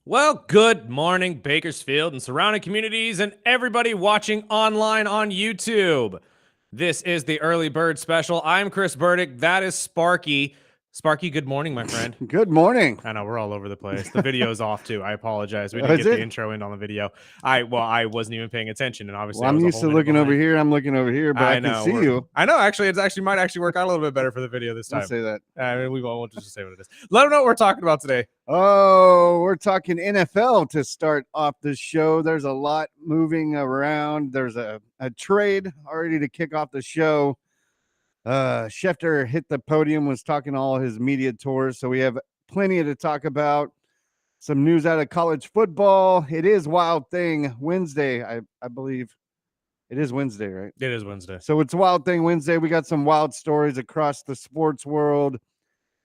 Well, good morning, Bakersfield and surrounding communities, and everybody watching online on YouTube. This is the Early Bird Special. I'm Chris Burdick. That is Sparky. Sparky, good morning, my friend. Good morning. I know we're all over the place. The video's off too. I apologize. We didn't Is get the it? intro in on the video. I wasn't even paying attention, and obviously Well, I I'm was a used whole to minute looking over behind. here. I'm looking over here, but I can see you. I know. Actually, it might actually work out a little bit better for the video this Don't time. say that. I mean, we won't just say what it is. Let them know what we're talking about today. Oh, we're talking NFL to start off the show. There's a lot moving around. There's a trade already to kick off the show. Schefter hit the podium, was talking all his media tours, so we have plenty to talk about. Some news out of college football. It is Wild Thing Wednesday, I believe. It is Wednesday, right? It is Wednesday. So it's Wild Thing Wednesday. We got some wild stories across the sports world.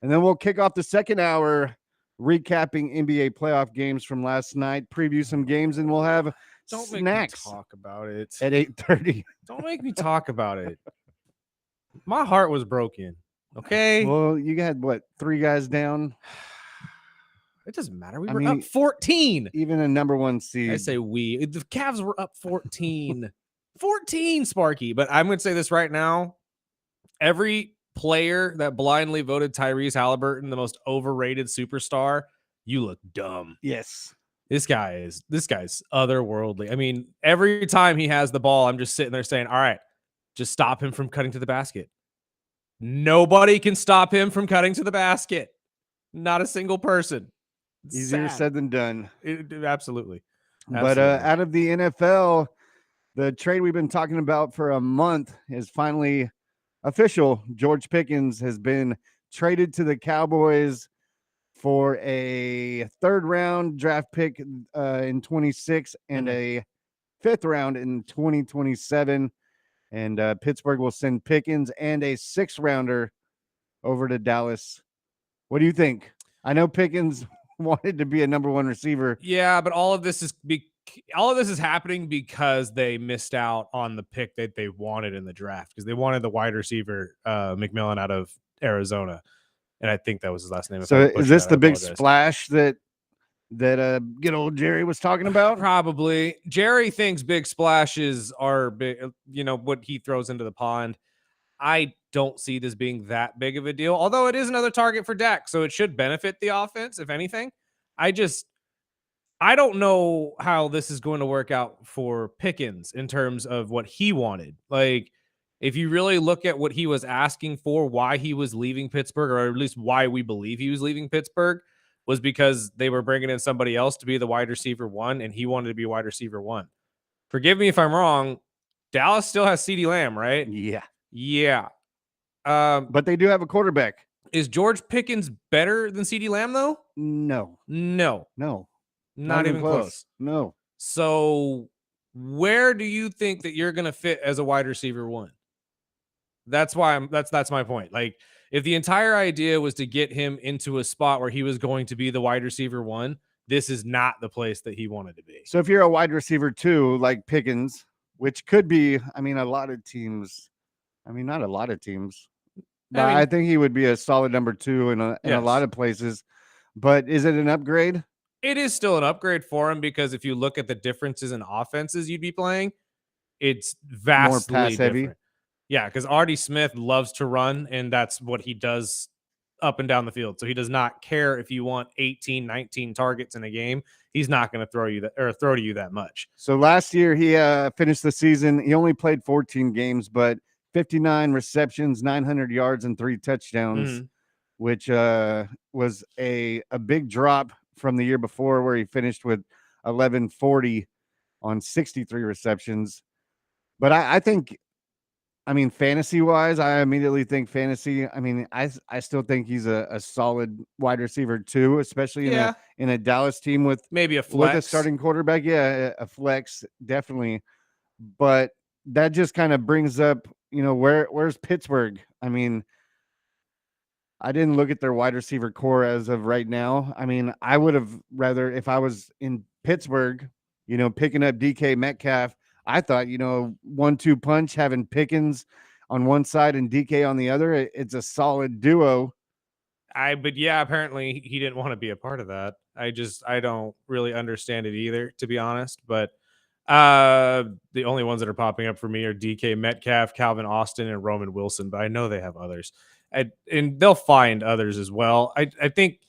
And then we'll kick off the second hour recapping NBA playoff games from last night, preview some games, and we'll have Don't snacks make me talk about it. at 8:30. Don't make me talk about it. My heart was broken. Okay. Well, you got what, 3 guys down? It doesn't matter. We were up 14. Even a number 1 seed. I say we. The Cavs were up 14. 14, Sparky. But I'm going to say this right now. Every player that blindly voted Tyrese Halliburton the most overrated superstar, you look dumb. Yes. This guy's otherworldly. I mean, every time he has the ball, I'm just sitting there saying, all right, just stop him from cutting to the basket. Nobody can stop him from cutting to the basket. Not a single person. Easier said than done. Absolutely. But out of the NFL, the trade we've been talking about for a month is finally official. George Pickens has been traded to the Cowboys for a 3rd round draft pick in 26 and a 5th round in 2027. And Pittsburgh will send Pickens and a 6th rounder over to Dallas. What do you think? I know Pickens wanted to be a number 1 receiver. Yeah, but all of this is happening because they missed out on the pick that they wanted in the draft, because they wanted the wide receiver McMillan out of Arizona, and I think that was his last name. So is this the big splash that good old Jerry was talking about? Probably. Jerry thinks big splashes are big, what he throws into the pond. I don't see this being that big of a deal, although it is another target for Dak, so it should benefit the offense, if anything. I don't know how this is going to work out for Pickens in terms of what he wanted. Like, if you really look at what he was asking for, why he was leaving Pittsburgh, or at least why we believe he was leaving Pittsburgh, was because they were bringing in somebody else to be the wide receiver 1, and he wanted to be wide receiver 1. Forgive me if I'm wrong. Dallas still has CeeDee Lamb, right? Yeah. But they do have a quarterback. Is George Pickens better than CeeDee Lamb, though? No. Not even close. No. So where do you think that you're going to fit as a wide receiver 1? That's why that's my point. Like, if the entire idea was to get him into a spot where he was going to be the wide receiver 1, this is not the place that he wanted to be. So if you're a wide receiver 2 like Pickens, which could be, a lot of teams, not a lot of teams, but I think he would be a solid number 2 in a lot of places. But is it an upgrade? It is still an upgrade for him, because if you look at the differences in offenses you'd be playing, it's vastly more pass different. heavy. Yeah, because Artie Smith loves to run, and that's what he does up and down the field. So he does not care if you want 18, 19 targets in a game. He's not going to throw to you that much. So last year he finished the season. He only played 14 games, but 59 receptions, 900 yards, and 3 touchdowns, which was a big drop from the year before, where he finished with 1140 on 63 receptions. But I think, fantasy wise, I immediately think fantasy. I still think he's a solid wide receiver 2, especially in a Dallas team with maybe a flex, with a starting quarterback. Yeah, a flex, definitely. But that just kind of brings up, where's Pittsburgh? I didn't look at their wide receiver core as of right now. I would have rather, if I was in Pittsburgh, picking up DK Metcalf, I thought, 1-2 punch, having Pickens on one side and DK on the other, it's a solid duo. But yeah, apparently he didn't want to be a part of that. I don't really understand it either, to be honest. But the only ones that are popping up for me are DK Metcalf, Calvin Austin, and Roman Wilson. But I know they have others, and they'll find others as well. I think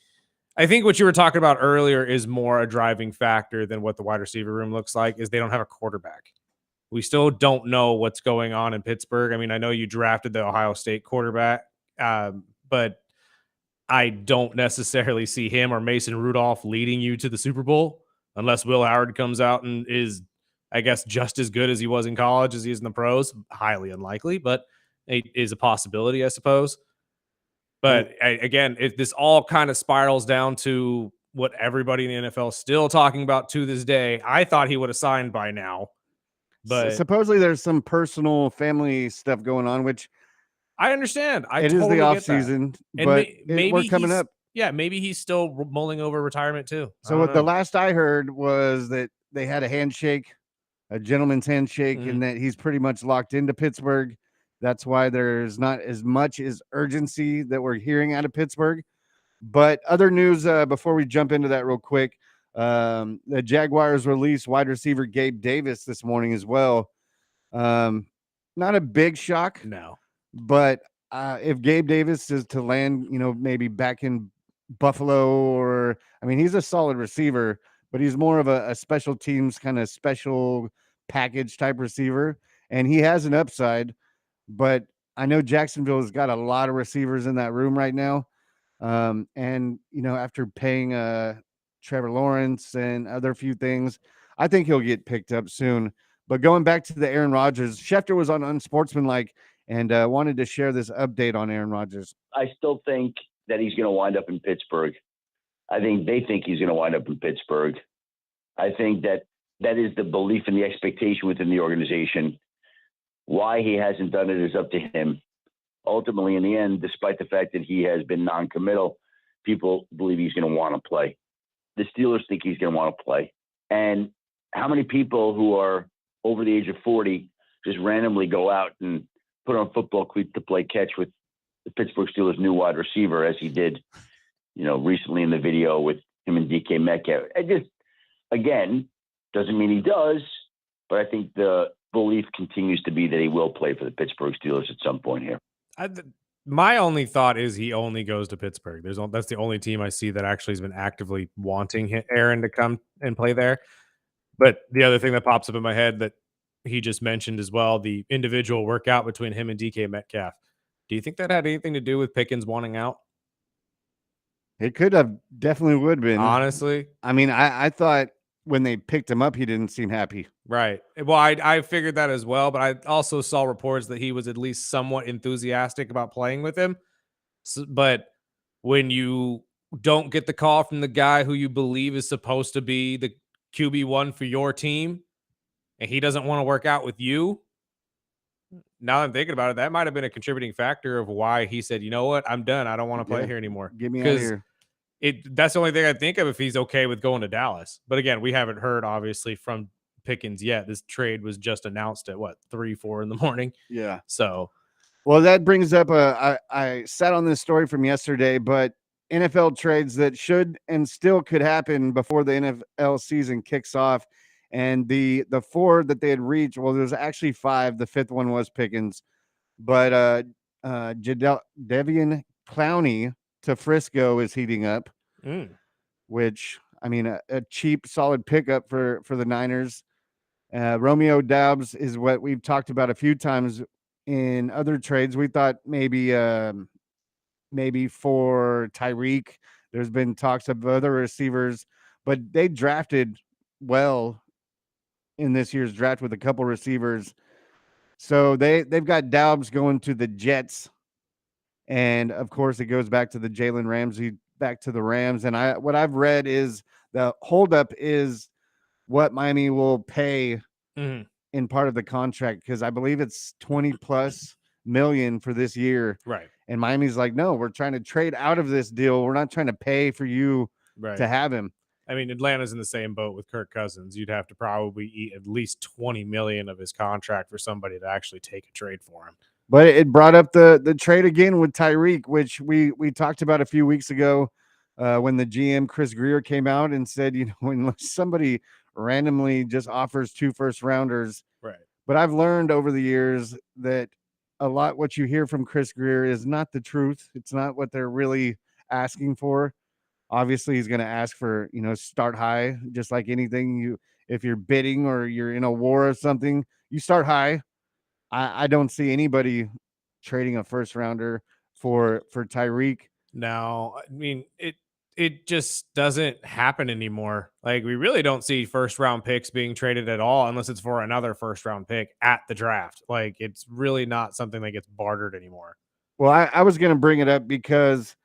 what you were talking about earlier is more a driving factor than what the wide receiver room looks like. Is they don't have a quarterback. We still don't know what's going on in Pittsburgh. I mean, I know you drafted the Ohio State quarterback, but I don't necessarily see him or Mason Rudolph leading you to the Super Bowl unless Will Howard comes out and is, I guess, just as good as he was in college as he is in the pros. Highly unlikely, but it is a possibility, I suppose. And But again, if this all kind of spirals down to what everybody in the NFL is still talking about to this day, I thought he would have signed by now, but supposedly there's some personal family stuff going on, which I understand. I it is the totally off get that. season, And but we're maybe coming he's up. yeah, maybe he's still mulling over retirement too. I So don't the know. last I heard was that they had a handshake, a gentleman's handshake, Mhm. and that he's pretty much locked into Pittsburgh. That's why there's not as much as urgency that we're hearing out of Pittsburgh. But other news before we jump into that real quick, the Jaguars released wide receiver Gabe Davis this morning as well. Um, Not a big shock, No. but if Gabe Davis is to land, maybe back in Buffalo, or I mean, he's a solid receiver, but he's more of a special teams kind of special package type receiver, and he has an upside. But I know Jacksonville has got a lot of receivers in that room right now. And after paying Trevor Lawrence and other few things, I think he'll get picked up soon. But going back to the Aaron Rodgers, Schefter was on Unsportsmanlike and wanted to share this update on Aaron Rodgers. I still think that he's going to wind up in Pittsburgh. I think they think he's going to wind up in Pittsburgh. I think that is the belief and the expectation within the organization. Why he hasn't done it is up to him. Ultimately, in the end, despite the fact that he has been non-committal, people believe he's going to want to play. The Steelers think he's going to want to play. And how many people who are over the age of 40 just randomly go out and put on football cleats to play catch with the Pittsburgh Steelers' new wide receiver, as he did, recently in the video with him and DK Metcalf? It just, again, doesn't mean he does, but I think the belief continues to be that he will play for the Pittsburgh Steelers at some point here. My only thought is he only goes to Pittsburgh. That's the only team I see that actually has been actively wanting Aaron to come and play there. But the other thing that pops up in my head that he just mentioned as well, the individual workout between him and DK Metcalf. Do you think that had anything to do with Pickens wanting out? It could have, definitely would have been. Honestly, I mean, I thought when they picked him up, he didn't seem happy. right. Well, I figured that as well, but I also saw reports that he was at least somewhat enthusiastic about playing with him. But when you don't get the call from the guy who you believe is supposed to be the QB1 for your team, and he doesn't want to work out with you, now that I'm thinking about it, that might have been a contributing factor of why he said, you know what, I'm done. I don't want to play Yeah, here anymore. get me out of Because here. that's the only thing I think of if he's okay with going to Dallas. But again, we haven't heard obviously from Pickens yet. This trade was just announced at what, 3-4 in the morning. Yeah. So Well, that brings up I sat on this story from yesterday, but NFL trades that should and still could happen before the NFL season kicks off. And the four that they had reached, well, there's actually five. The fifth one was Pickens, but Devian Clowney to Frisco is heating up, which I mean a cheap, solid pickup for the Niners. Romeo Doubs is what we've talked about a few times in other trades. We thought maybe for Tyreek. There's been talks of other receivers, but they drafted well in this year's draft with a couple receivers. So they've got Doubs going to the Jets, and of course it goes back to the Jalen Ramsey back to the Rams. And what I've read is the holdup is what Miami will pay in part of the contract, because I believe it's 20 plus million for this year. right. And Miami's like, no, we're trying to trade out of this deal. We're not trying to pay for you Right. to have him. I mean, Atlanta's in the same boat with Kirk Cousins. You'd have to probably eat at least 20 million of his contract for somebody to actually take a trade for him. But it brought up the trade again with Tyreek, which we talked about a few weeks ago when the GM Chris Greer came out and said, unless somebody randomly just offers 2 first rounders. Right. But I've learned over the years that a lot what you hear from Chris Greer is not the truth. It's not what they're really asking for. Obviously, he's going to ask for, start high, just like anything. If you're bidding or you're in a war or something, you start high. I don't see anybody trading a first rounder for Tyreek. No, I mean it just doesn't happen anymore. Like we really don't see first round picks being traded at all unless it's for another first round pick at the draft. Like it's really not something that gets bartered anymore. Well, I was going to bring it up because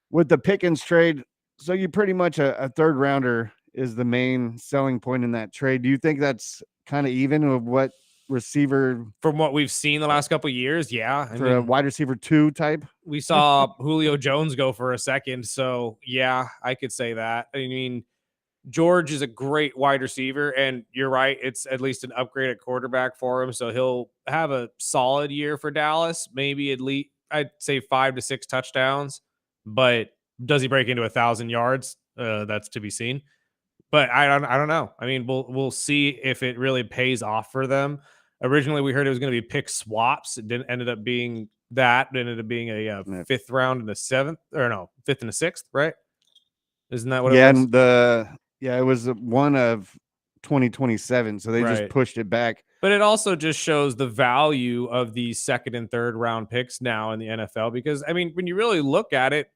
with the Pickens trade, so you pretty much a third rounder is the main selling point in that trade. Do you think that's kind of even with what receiver From what we've seen the last couple of years, yeah. I for a mean, wide receiver 2 type? we saw Julio Jones go for a second, so yeah, I could say that. I mean, George is a great wide receiver, and you're right. It's at least an upgrade at quarterback for him. So he'll have a solid year for Dallas, maybe at least I'd say 5 to 6 touchdowns. But does he break into 1,000 yards? That's to be seen. But I don't know. I mean, we'll see if it really pays off for them. Originally, we heard it was going to be pick swaps. It didn't ended up being that. It ended up being a fifth round and a seventh, or no, fifth and a sixth, right? Isn't that what it was? And it was one of 2027, so they just Right. pushed it back. But it also just shows the value of these second and third round picks now in the NFL because, I mean, when you really look at it,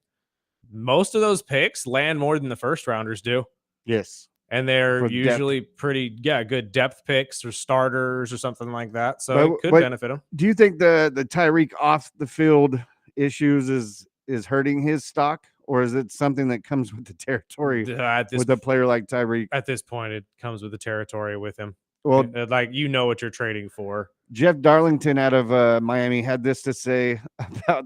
most of those picks land more than the first rounders do. Yes. And they're For usually depth. pretty, good depth picks or starters or something like that. So But it could but benefit them. do you think the Tyreek off the field issues is hurting his stock, or is it something that comes with the territory with a player like Tyreek? At this point, it comes with the territory with him. Well, Like, you know what you're trading for. Jeff Darlington out of Miami had this to say about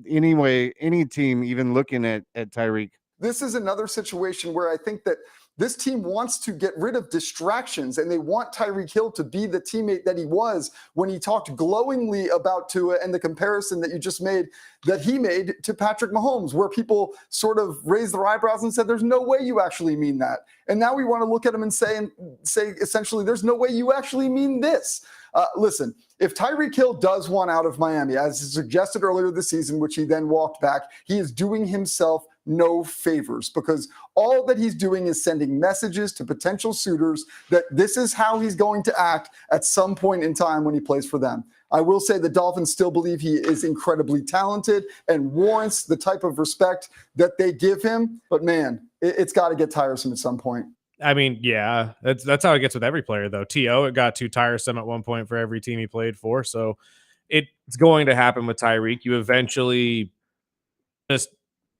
any team even looking at Tyreek. This is another situation where I think that this team wants to get rid of distractions, and they want Tyreek Hill to be the teammate that he was when he talked glowingly about Tua and the comparison that you just made, that he made to Patrick Mahomes, where people sort of raised their eyebrows and said, there's no way you actually mean that. And now we want to look at him and say essentially, there's no way you actually mean this. Listen, if Tyreek Hill does want out of Miami, as suggested earlier this season, which he then walked back, he is doing himself no favors, because all that he's doing is sending messages to potential suitors that this is how he's going to act at some point in time when he plays for them. I will say the Dolphins still believe he is incredibly talented and warrants the type of respect that they give him. But man, it's got to get tiresome at some point. I mean, yeah, that's how it gets with every player, though. T.O., it got too tiresome at one point for every team he played for. So it's going to happen with Tyreek. You eventually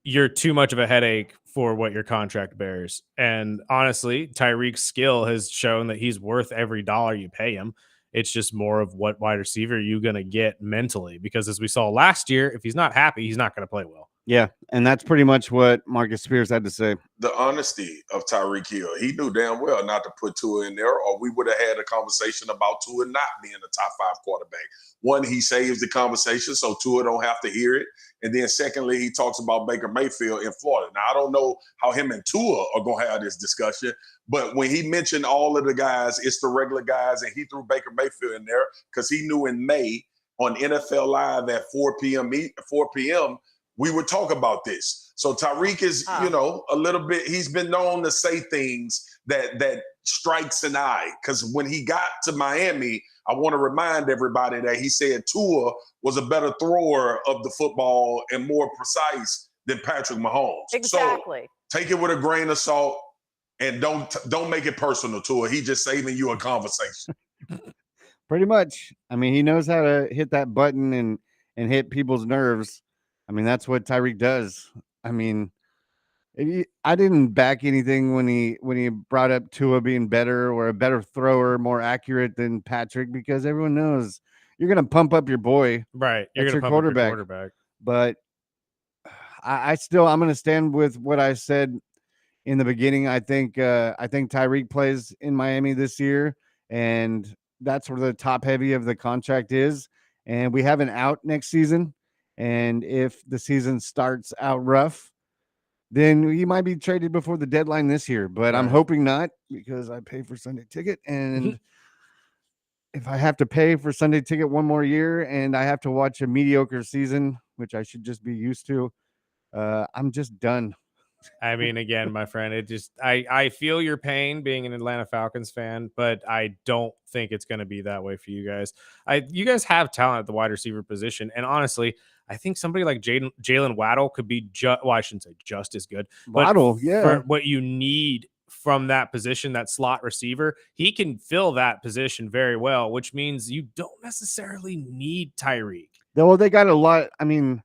you're too much of a headache for what your contract bears. And honestly, Tyreek's skill has shown that he's worth every dollar you pay him. It's just more of what wide receiver you're going to get mentally, because as we saw last year, if he's not happy, he's not going to play well. Yeah, and that's pretty much what Marcus Spears had to say. The honesty of Tyreek Hill. He knew damn well not to put Tua in there, or we would have had a conversation about Tua not being a top 5 quarterback. One, he saves the conversation so Tua don't have to hear it. And then secondly, he talks about Baker Mayfield in Florida. Now, I don't know how him and Tua are going to have this discussion, but when he mentioned all of the guys, it's the regular guys, and he threw Baker Mayfield in there because he knew in May on NFL Live at 4 p.m., we would talk about this. So Tyreek is, a little bit, he's been known to say things that strikes an eye. Because when he got to Miami, I want to remind everybody that he said Tua was a better thrower of the football and more precise than Patrick Mahomes. Exactly. So take it with a grain of salt and don't make it personal, Tua. He just saving you a conversation. Pretty much. I mean, he knows how to hit that button and hit people's nerves. I mean, that's what Tyreek does. I mean, I didn't back anything when he brought up Tua being better or a better thrower, more accurate than Patrick, because everyone knows you're going to pump up your boy. Right. You're That's going to your pump up your quarterback. quarterback. But I'm going to stand with what I said in the beginning. I think Tyreek plays in Miami this year, and that's where the top heavy of the contract is. and we have an out next season. And if the season starts out rough, then he might be traded before the deadline this year. But I'm Right. hoping not, because I pay for Sunday Ticket, and if I have to pay for Sunday Ticket one more year and I have to watch a mediocre season, which I should just be used to, I'm just done. I mean, again, my friend, I feel your pain being an Atlanta Falcons fan, but I don't think it's going to be that way for you guys. You guys have talent at the wide receiver position, and honestly, I think somebody like Jalen Waddle could be well, I shouldn't say just as good, but Waddle, yeah. for what you need from that position, that slot receiver, he can fill that position very well, which means you don't necessarily need Tyreek. Well, they got a lot. I mean,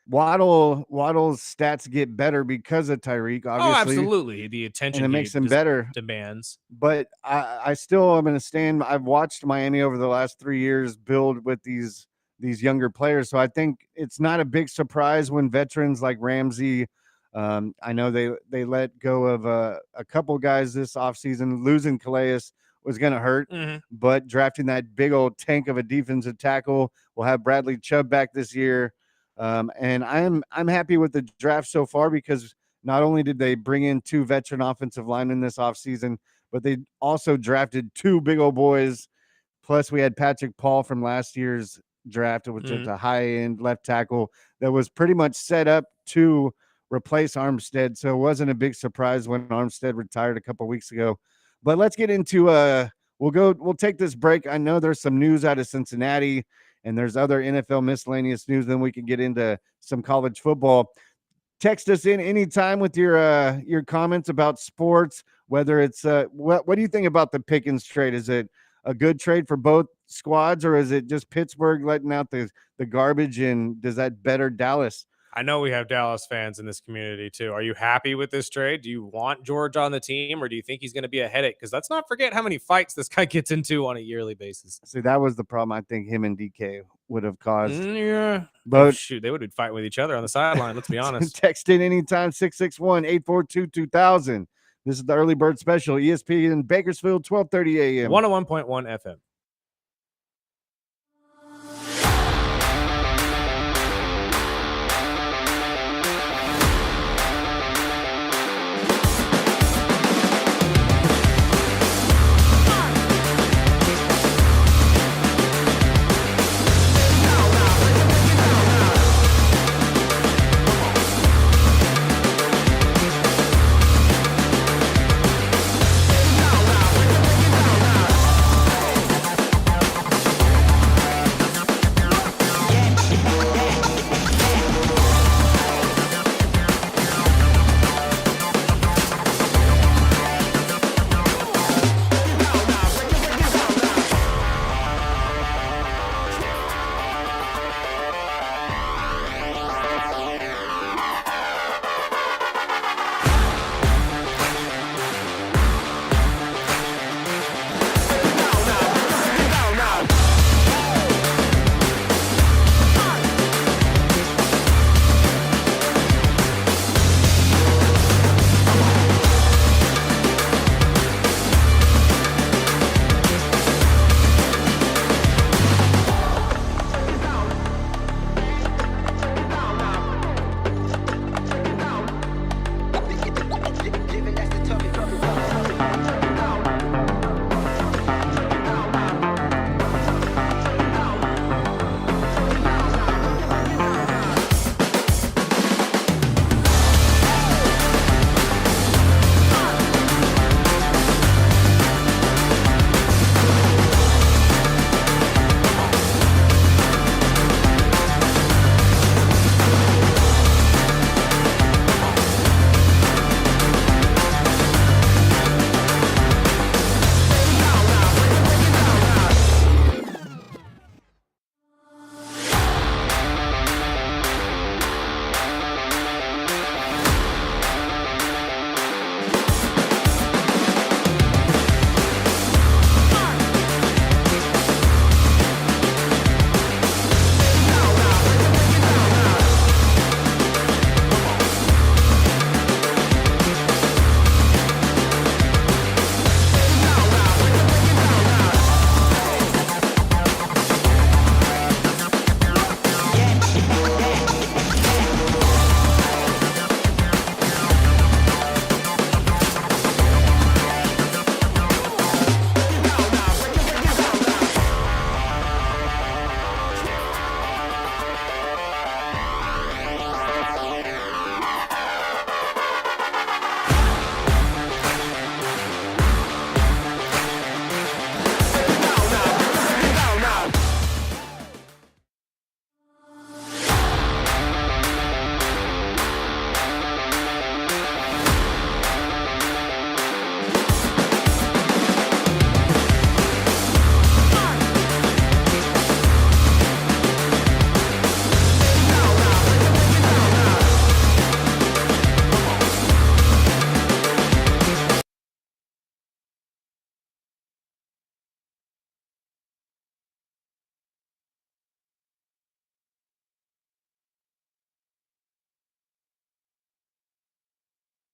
Waddle's stats get better because of Tyreek, Oh, obviously. absolutely. The attention And it makes him better. demands. But I still am going to stand. I've watched Miami over the last 3 years build with these younger players. So I think it's not a big surprise when veterans like Ramsey, I know they let go of a couple guys this offseason. Losing Calais was going to hurt, but drafting that big old tank of a defensive tackle, we'll have Bradley Chubb back this year. And I'm happy with the draft so far, because not only did they bring in 2 veteran offensive linemen this offseason, but they also drafted 2 big old boys. Plus, we had Patrick Paul from last year's draft, which is a high-end left tackle that was pretty much set up to replace Armstead. So it wasn't a big surprise when Armstead retired a couple weeks ago. But let's get into we'll take this break. I know there's some news out of Cincinnati, and there's other NFL miscellaneous news. Then we can get into some college football. Text us in anytime with your comments about sports, whether it's what do you think about the Pickens trade? Is it a good trade for both squads, or is it just Pittsburgh letting out the garbage, and does that better Dallas? I know we have Dallas fans in this community too. Are you happy with this trade? Do you want George on the team, or do you think he's going to be a headache? Because let's not forget how many fights this guy gets into on a yearly basis. See, that was the problem I think him and DK would have caused. Yeah. But shoot, they would be fighting with each other on the sideline. Let's be honest. Text in anytime, 661-842-2000. This is the Early Bird Special, ESPN in Bakersfield, 1230 a.m. 101.1 FM.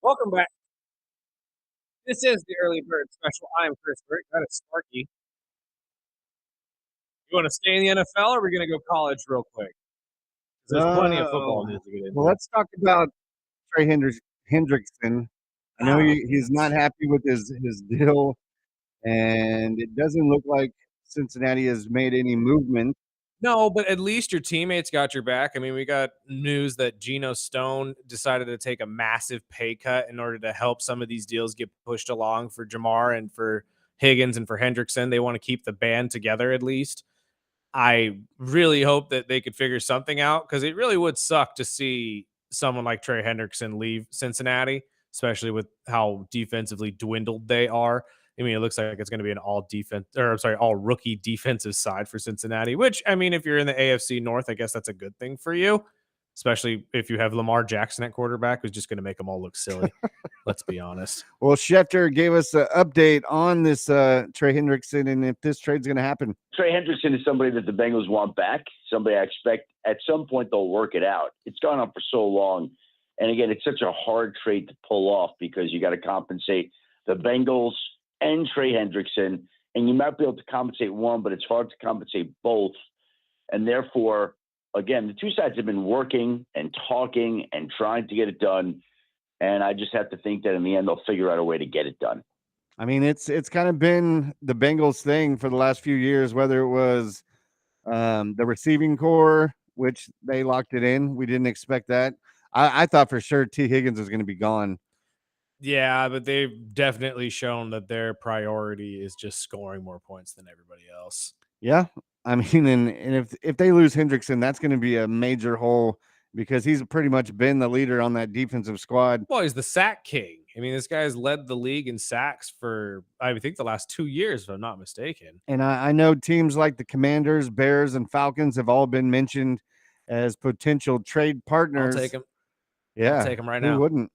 Welcome back. This is the early bird special. I'm Chris Brick. That is Sparky. You want to stay in the NFL, or are we going to go college real quick? 'Cause there's plenty of football news to get into. Well, let's talk about Trey Hendrickson. I know he's not happy with his deal, and it doesn't look like Cincinnati has made any movement. No, but at least your teammates got your back. I mean, we got news that Geno Stone decided to take a massive pay cut in order to help some of these deals get pushed along for Jamar and for Higgins and for Hendrickson. They want to keep the band together at least. I really hope that they could figure something out because it really would suck to see someone like Trey Hendrickson leave Cincinnati, especially with how defensively dwindled they are. I mean, it looks like it's going to be an all rookie defensive side for Cincinnati, which, I mean, if you're in the AFC North, I guess that's a good thing for you, especially if you have Lamar Jackson at quarterback, who's just going to make them all look silly. Let's be honest. Well, Schefter gave us an update on this Trey Hendrickson and if this trade's going to happen. Trey Hendrickson is somebody that the Bengals want back, somebody I expect at some point they'll work it out. It's gone on for so long. And again, it's such a hard trade to pull off because you got to compensate the Bengals and Trey Hendrickson, and you might be able to compensate one, but it's hard to compensate both. And therefore, again, the two sides have been working and talking and trying to get it done. And I just have to think that in the end, they'll figure out a way to get it done. I mean, it's kind of been the Bengals thing for the last few years, whether it was the receiving core, which they locked it in. We didn't expect that. I thought for sure T. Higgins was going to be gone. Yeah, but they've definitely shown that their priority is just scoring more points than everybody else. Yeah. I mean, and if they lose Hendrickson, that's going to be a major hole because he's pretty much been the leader on that defensive squad. Well, he's the sack king. I mean, this guy's led the league in sacks for, I think, the last 2 years, if I'm not mistaken. And I know teams like the Commanders, Bears, and Falcons have all been mentioned as potential trade partners. I'll take him. Yeah. I'll take him right Who now. wouldn't?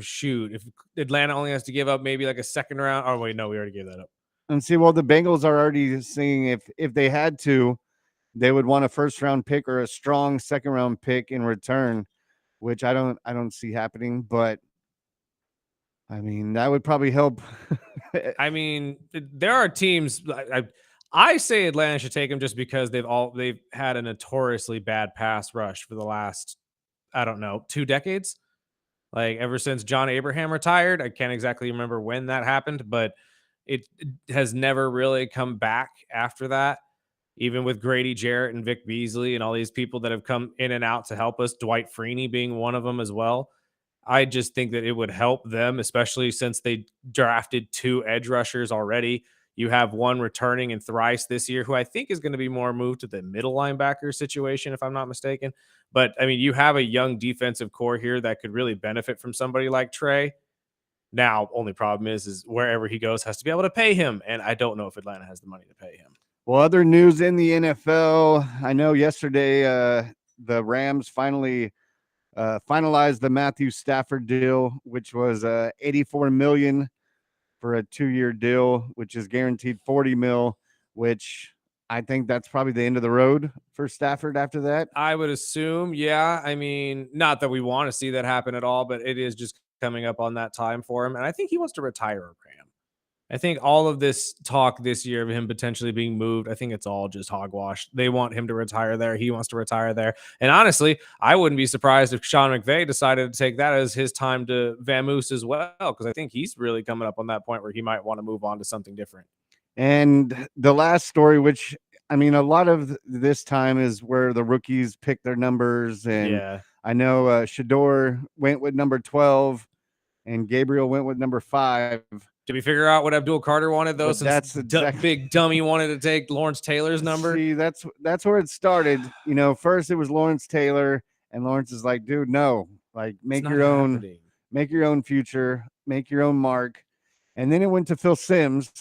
Shoot, if Atlanta only has to give up maybe like a second round. Oh, wait, no, we already gave that up. And see, well, the Bengals are already saying if they had to, they would want a first round pick or a strong second round pick in return, which I don't see happening. But I mean, that would probably help. I mean, there are teams. I say Atlanta should take him just because they've had a notoriously bad pass rush for the last, I don't know, 2 decades. Like ever since John Abraham retired, I can't exactly remember when that happened, but it has never really come back after that. Even with Grady Jarrett and Vic Beasley and all these people that have come in and out to help us, Dwight Freeney being one of them as well. I just think that it would help them, especially since they drafted 2 edge rushers already. You have one returning in Thrice this year, who I think is going to be more moved to the middle linebacker situation, if I'm not mistaken. But I mean, you have a young defensive core here that could really benefit from somebody like Trey. Now, only problem is wherever he goes has to be able to pay him, and I don't know if Atlanta has the money to pay him. Well, other news in the NFL. I know yesterday the Rams finally finalized the Matthew Stafford deal, which was $84 million for a 2-year deal, which is guaranteed $40 million, which I think that's probably the end of the road for Stafford after that. I would assume, yeah. I mean, not that we want to see that happen at all, but it is just coming up on that time for him. And I think he wants to retire, Graham. I think all of this talk this year of him potentially being moved, I think it's all just hogwash. They want him to retire there. He wants to retire there. And honestly, I wouldn't be surprised if Sean McVay decided to take that as his time to vamoose as well, because I think he's really coming up on that point where he might want to move on to something different. And the last story, which I mean, a lot of this time is where the rookies pick their numbers. And yeah. I know Shador went with number 12 and Gabriel went with number 5. Did we figure out what Abdul Carter wanted, though? But Since that's big dummy wanted to take Lawrence Taylor's number. See, that's where it started. You know, first it was Lawrence Taylor, and Lawrence is like, dude, no, like make your own future, make your own mark. And then it went to Phil Simms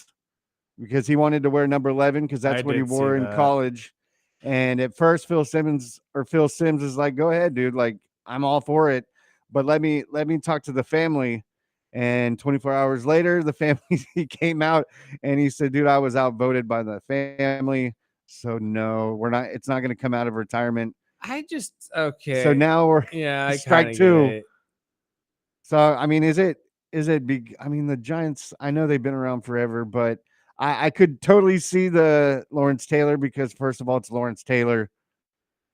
because he wanted to wear number 11 because that's what he wore in college. And at first, Phil Simms is like, go ahead, dude, like I'm all for it, but let me talk to the family. And 24 hours later, the family, he came out and he said, dude, I was outvoted by the family. So no, it's not going to come out of retirement. Okay. So now we're I strike 2. So I mean, is it big? I mean, the Giants, I know they've been around forever, but I could totally see the Lawrence Taylor, because first of all, it's Lawrence Taylor,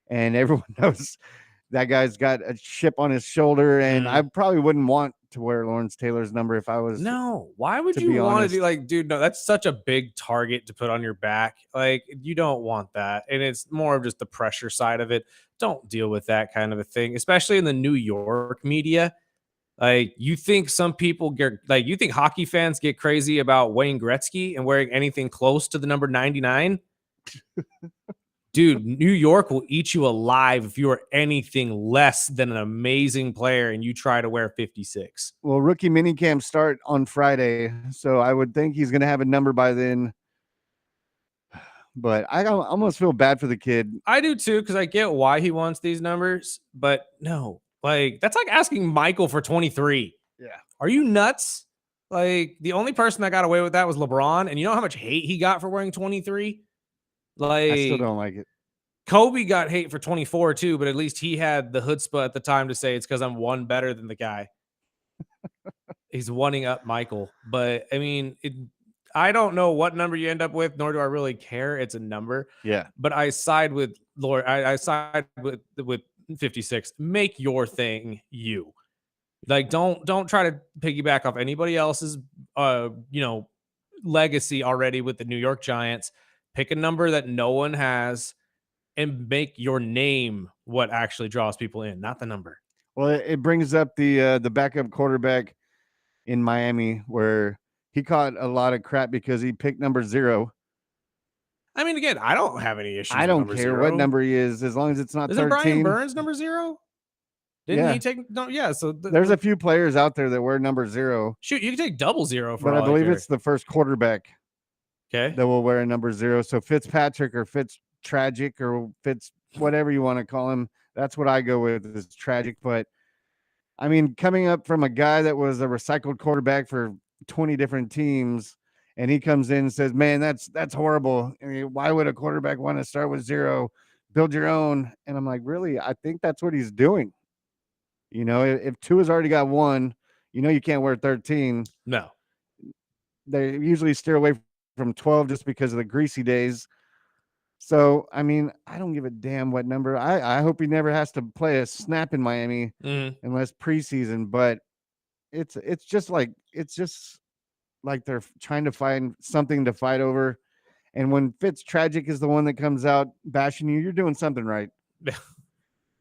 and everyone knows that guy's got a chip on his shoulder, and I probably wouldn't want to wear Lawrence Taylor's number if I was. No, why would to you be want to honest. do like, dude? No, that's such a big target to put on your back. Like, you don't want that, and it's more of just the pressure side of it. Don't deal with that kind of a thing, especially in the New York media. Like, you think some people get like, you think hockey fans get crazy about Wayne Gretzky and wearing anything close to the number 99? Dude, New York will eat you alive if you are anything less than an amazing player and you try to wear 56. Well, rookie minicamp start on Friday, so I would think he's going to have a number by then. But I almost feel bad for the kid. I do too, because I get why he wants these numbers, but no, like, that's like asking Michael for 23. Yeah. Are you nuts? Like, the only person that got away with that was LeBron, and you know how much hate he got for wearing 23? Like, I still don't like it. Kobe got hate for 24 too, but at least he had the chutzpah at the time to say it's because I'm one better than the guy. He's one-ing up Michael. But I mean, I don't know what number you end up with, nor do I really care. It's a number. Yeah. But I side with Lord. I side with 56. Make your thing you. Like, don't try to piggyback off anybody else's legacy already with the New York Giants. Pick a number that no one has and make your name what actually draws people in, not the number. Well, it brings up the backup quarterback in Miami, where he caught a lot of crap because he picked number 0. I mean, again, I don't have any issues. I don't with care 0. what number he is, as long as it's not Isn't 13. Brian Burns number 0? Didn't Yeah. he take? No, yeah. So There's a few players out there that wear number 0. shoot. You can take 00 for But all I believe care. it's the first quarterback Okay. that will wear a number 0. So Fitzpatrick or Tragic or Fitz, whatever you want to call him, that's what I go with, is Tragic. But I mean, coming up from a guy that was a recycled quarterback for 20 different teams, and he comes in and says, man, that's horrible. I mean, why would a quarterback want to start with 0? Build your own. And I'm like, really? I think that's what he's doing. You know, if Tua's already got 1, you can't wear 13. No. They usually steer away from 12 just because of the greasy days. So, I mean, I don't give a damn what number. I hope he never has to play a snap in Miami unless preseason. But it's just like they're trying to find something to fight over. And when Tragic is the one that comes out bashing you, you're doing something right.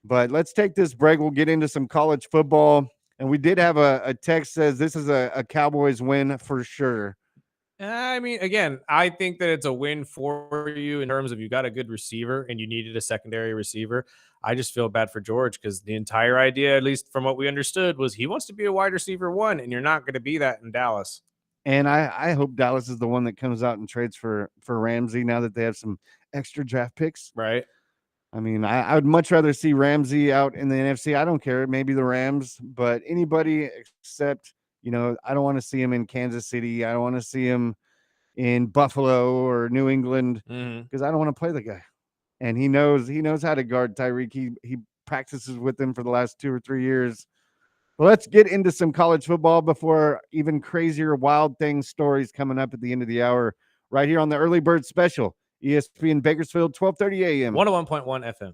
But let's take this break. We'll get into some college football. And we did have a text says this is a Cowboys win for sure. I mean, again, I think that it's a win for you in terms of you got a good receiver and you needed a secondary receiver. I just feel bad for George because the entire idea, at least from what we understood, was he wants to be a wide receiver 1, and you're not going to be that in Dallas. And I hope Dallas is the one that comes out and trades for Ramsey now that they have some extra draft picks. Right. I mean, I would much rather see Ramsey out in the NFC. I don't care. Maybe the Rams, but anybody except, I don't want to see him in Kansas City. I don't want to see him in Buffalo or New England because I don't want to play the guy. And he knows how to guard Tyreek. He practices with him for the last 2 or 3 years. Well, let's get into some college football before even crazier wild things stories coming up at the end of the hour right here on the Early Bird Special. ESPN Bakersfield, 12:30 a.m. 101.1 FM.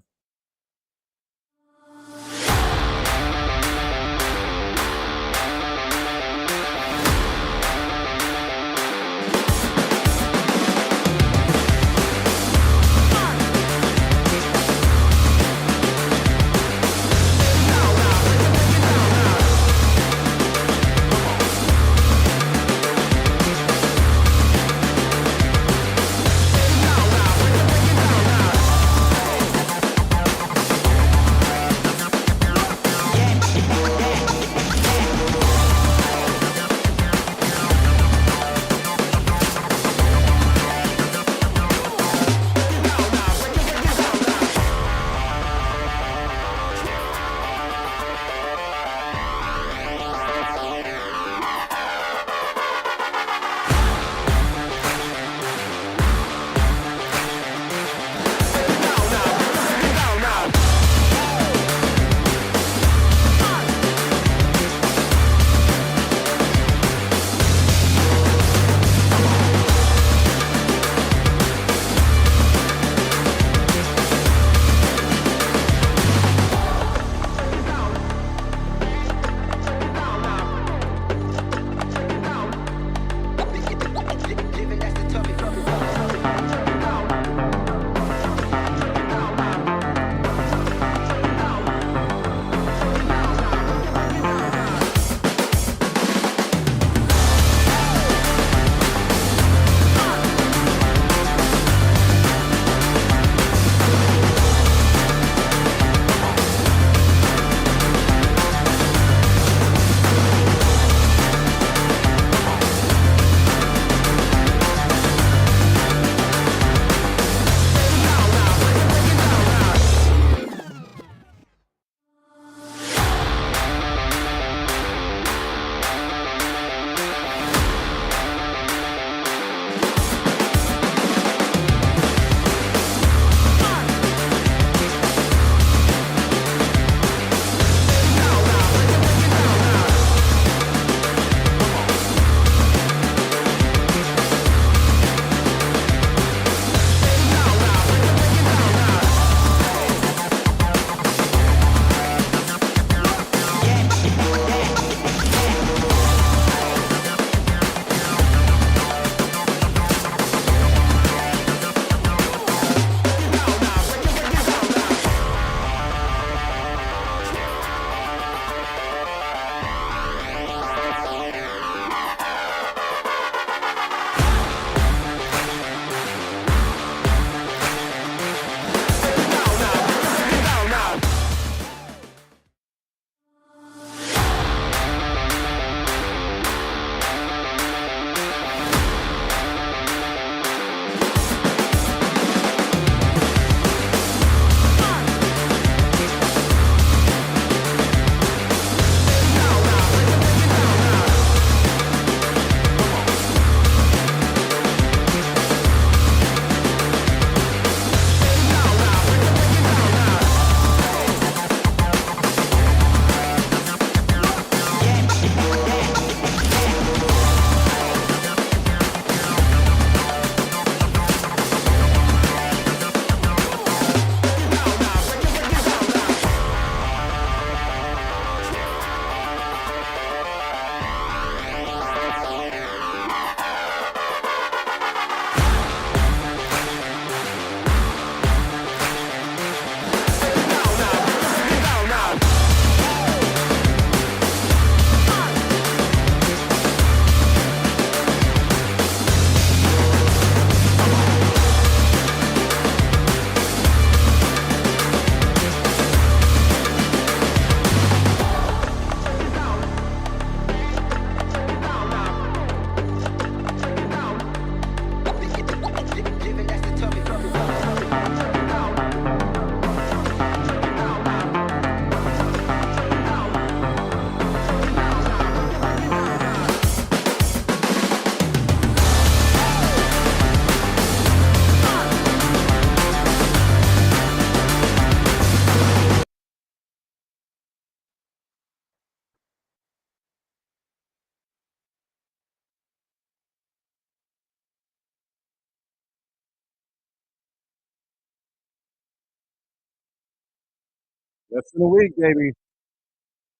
Rest of the week, baby.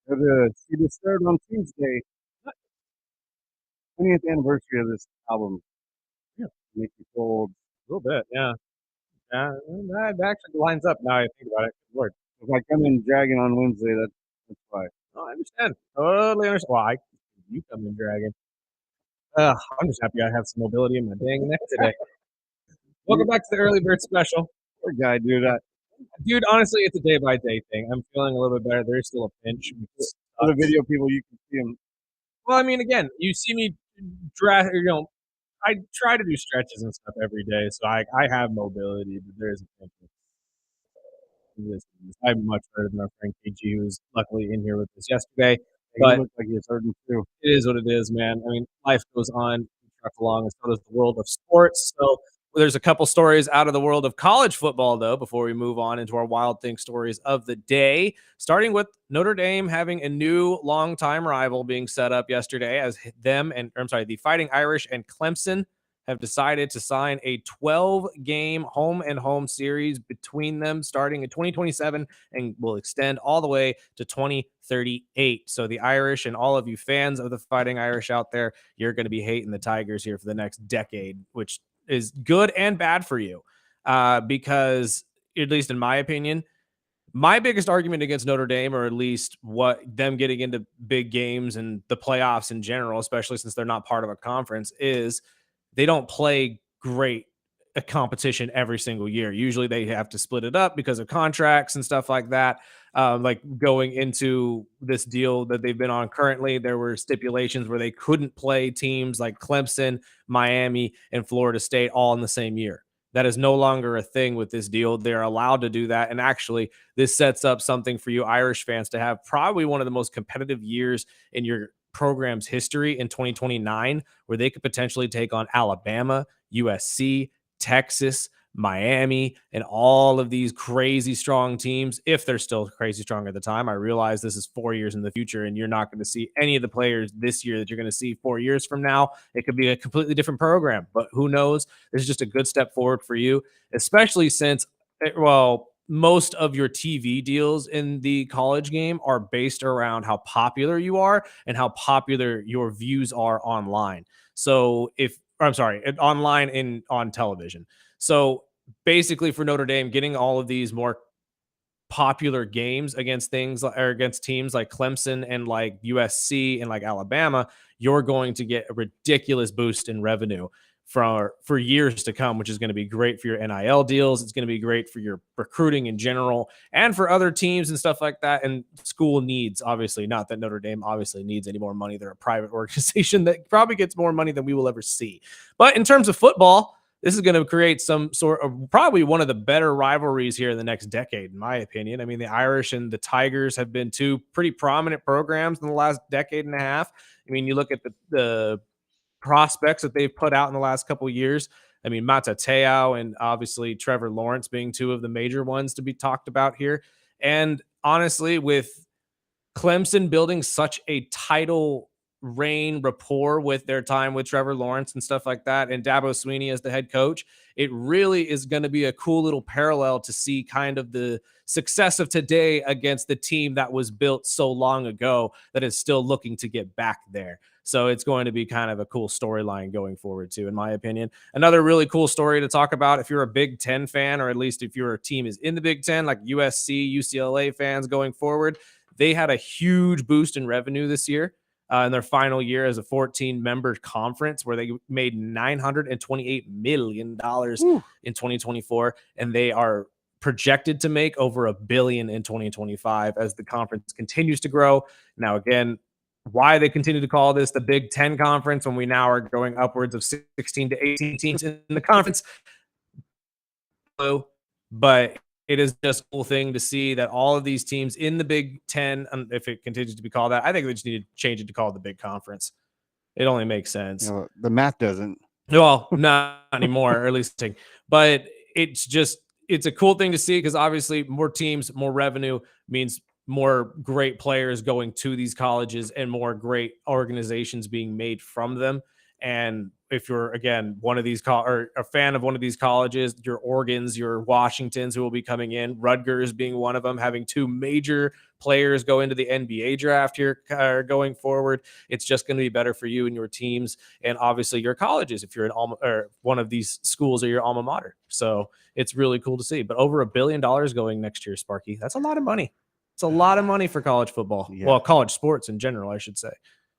She disturbed on Tuesday. 20th anniversary of this album. Yeah. Make you cold. A little bit, yeah. Yeah, that actually lines up now I think about it. Good Lord. If I come in dragging on Wednesday, that's why. Oh, I understand. Totally understand. Well, you come in dragging. I'm just happy I have some mobility in my dang neck today. Welcome back to the early bird special. Poor guy, dude. Dude, honestly, it's a day by day thing. I'm feeling a little bit better. There's still a pinch. For the video people, you can see him. Well, I mean, again, you see me I try to do stretches and stuff every day, so I have mobility, but there is a pinch. I'm much better than our friend KG, who was luckily in here with us yesterday. He But looked like he was hurting too. it is what it is, man. I mean, life goes on, we truck along, and so does the world of sports. So there's a couple stories out of the world of college football, though, before we move on into our wild thing stories of the day. Starting with Notre Dame having a new longtime rival being set up yesterday, as the Fighting Irish and Clemson have decided to sign a 12-game home and home series between them starting in 2027 and will extend all the way to 2038. So the Irish and all of you fans of the Fighting Irish out there, you're going to be hating the Tigers here for the next decade, which is good and bad for you. Because, at least in my opinion, my biggest argument against Notre Dame, or at least what them getting into big games and the playoffs in general, especially since they're not part of a conference, is they don't play great a competition every single year. Usually they have to split it up because of contracts and stuff like that. Like going into this deal that they've been on currently, there were stipulations where they couldn't play teams like Clemson, Miami, and Florida State all in the same year. That is no longer a thing with this deal. They're allowed to do that. And actually, this sets up something for you Irish fans to have probably one of the most competitive years in your program's history in 2029, where they could potentially take on Alabama, USC, Texas, Miami, and all of these crazy strong teams, if they're still crazy strong at the time. I realize this is 4 years in the future, and you're not going to see any of the players this year that you're going to see 4 years from now. It could be a completely different program, but who knows? This is just a good step forward for you, especially since, most of your TV deals in the college game are based around how popular you are and how popular your views are online. So online on television. So basically for Notre Dame, getting all of these more popular games against against teams like Clemson and like USC and like Alabama, you're going to get a ridiculous boost in revenue for years to come, which is going to be great for your NIL deals. It's going to be great for your recruiting in general and for other teams and stuff like that. And school needs, obviously, not that Notre Dame obviously needs any more money. They're a private organization that probably gets more money than we will ever see. But in terms of football, this is going to create some sort of probably one of the better rivalries here in the next decade, in my opinion. I mean, the Irish and the Tigers have been two pretty prominent programs in the last decade and a half. I mean, you look at the prospects that they've put out in the last couple of years. I mean, Mata Te'o and obviously Trevor Lawrence being two of the major ones to be talked about here. And honestly, with Clemson building such a title reign rapport with their time with Trevor Lawrence and stuff like that, and Dabo Swinney as the head coach, it really is going to be a cool little parallel to see kind of the success of today against the team that was built so long ago that is still looking to get back there. So it's going to be kind of a cool storyline going forward too, in my opinion. Another really cool story to talk about if you're a Big Ten fan, or at least if your team is in the Big Ten, like USC, UCLA fans going forward, they had a huge boost in revenue this year in their final year as a 14-member conference, where they made $928 million in 2024, and they are projected to make over $1 billion in 2025 as the conference continues to grow. Now, again, why they continue to call this the Big Ten Conference when we now are going upwards of 16 to 18 teams in the conference, but it is just a cool thing to see that all of these teams in the Big Ten, if it continues to be called that, I think they just need to change it to call it the Big Conference. It only makes sense. The math doesn't. Well, not anymore, or at least, but it's a cool thing to see, because obviously more teams, more revenue means more great players going to these colleges and more great organizations being made from them. And if you're again one of these or a fan of one of these colleges, your Oregons, your Washingtons who will be coming in, Rutgers being one of them, having two major players go into the NBA draft here going forward. It's just going to be better for you and your teams, and obviously your colleges if you're an alma or one of these schools or your alma mater. So it's really cool to see. But over $1 billion going next year, Sparky, that's a lot of money. It's a lot of money for college football. Yeah. Well, college sports in general, I should say,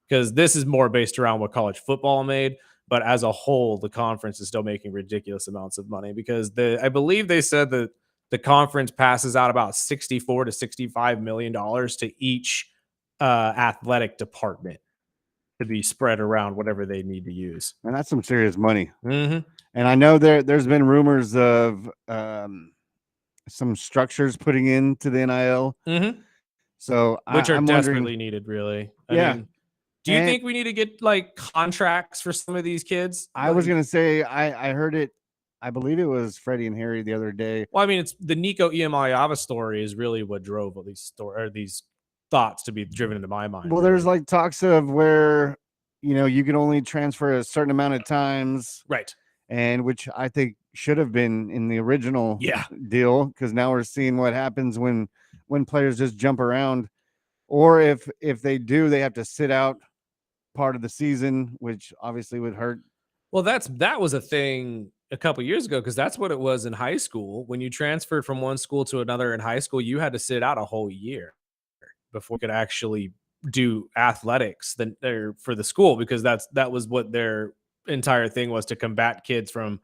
because this is more based around what college football made. But as a whole, the conference is still making ridiculous amounts of money because I believe they said that the conference passes out about $64 to $65 million to each athletic department to be spread around whatever they need to use. And that's some serious money. Mm-hmm. And I know there's been rumors of some structures putting into the NIL. Mm-hmm. So which are I'm desperately needed, really. I mean, do you think we need to get like contracts for some of these kids? I was gonna say I heard it. I believe it was Freddie and Harry the other day. Well, I mean, it's the Nico Iamaleava story is really what drove these thoughts to be driven into my mind. Well, there's like talks of where you can only transfer a certain amount of times, right? And which I think should have been in the original deal, because now we're seeing what happens when players just jump around, or if they do, they have to sit out part of the season, which obviously would hurt. Well, that was a thing a couple years ago, because that's what it was in high school. When you transferred from one school to another in high school, you had to sit out a whole year before you could actually do athletics for the school, because that was what their entire thing was, to combat kids from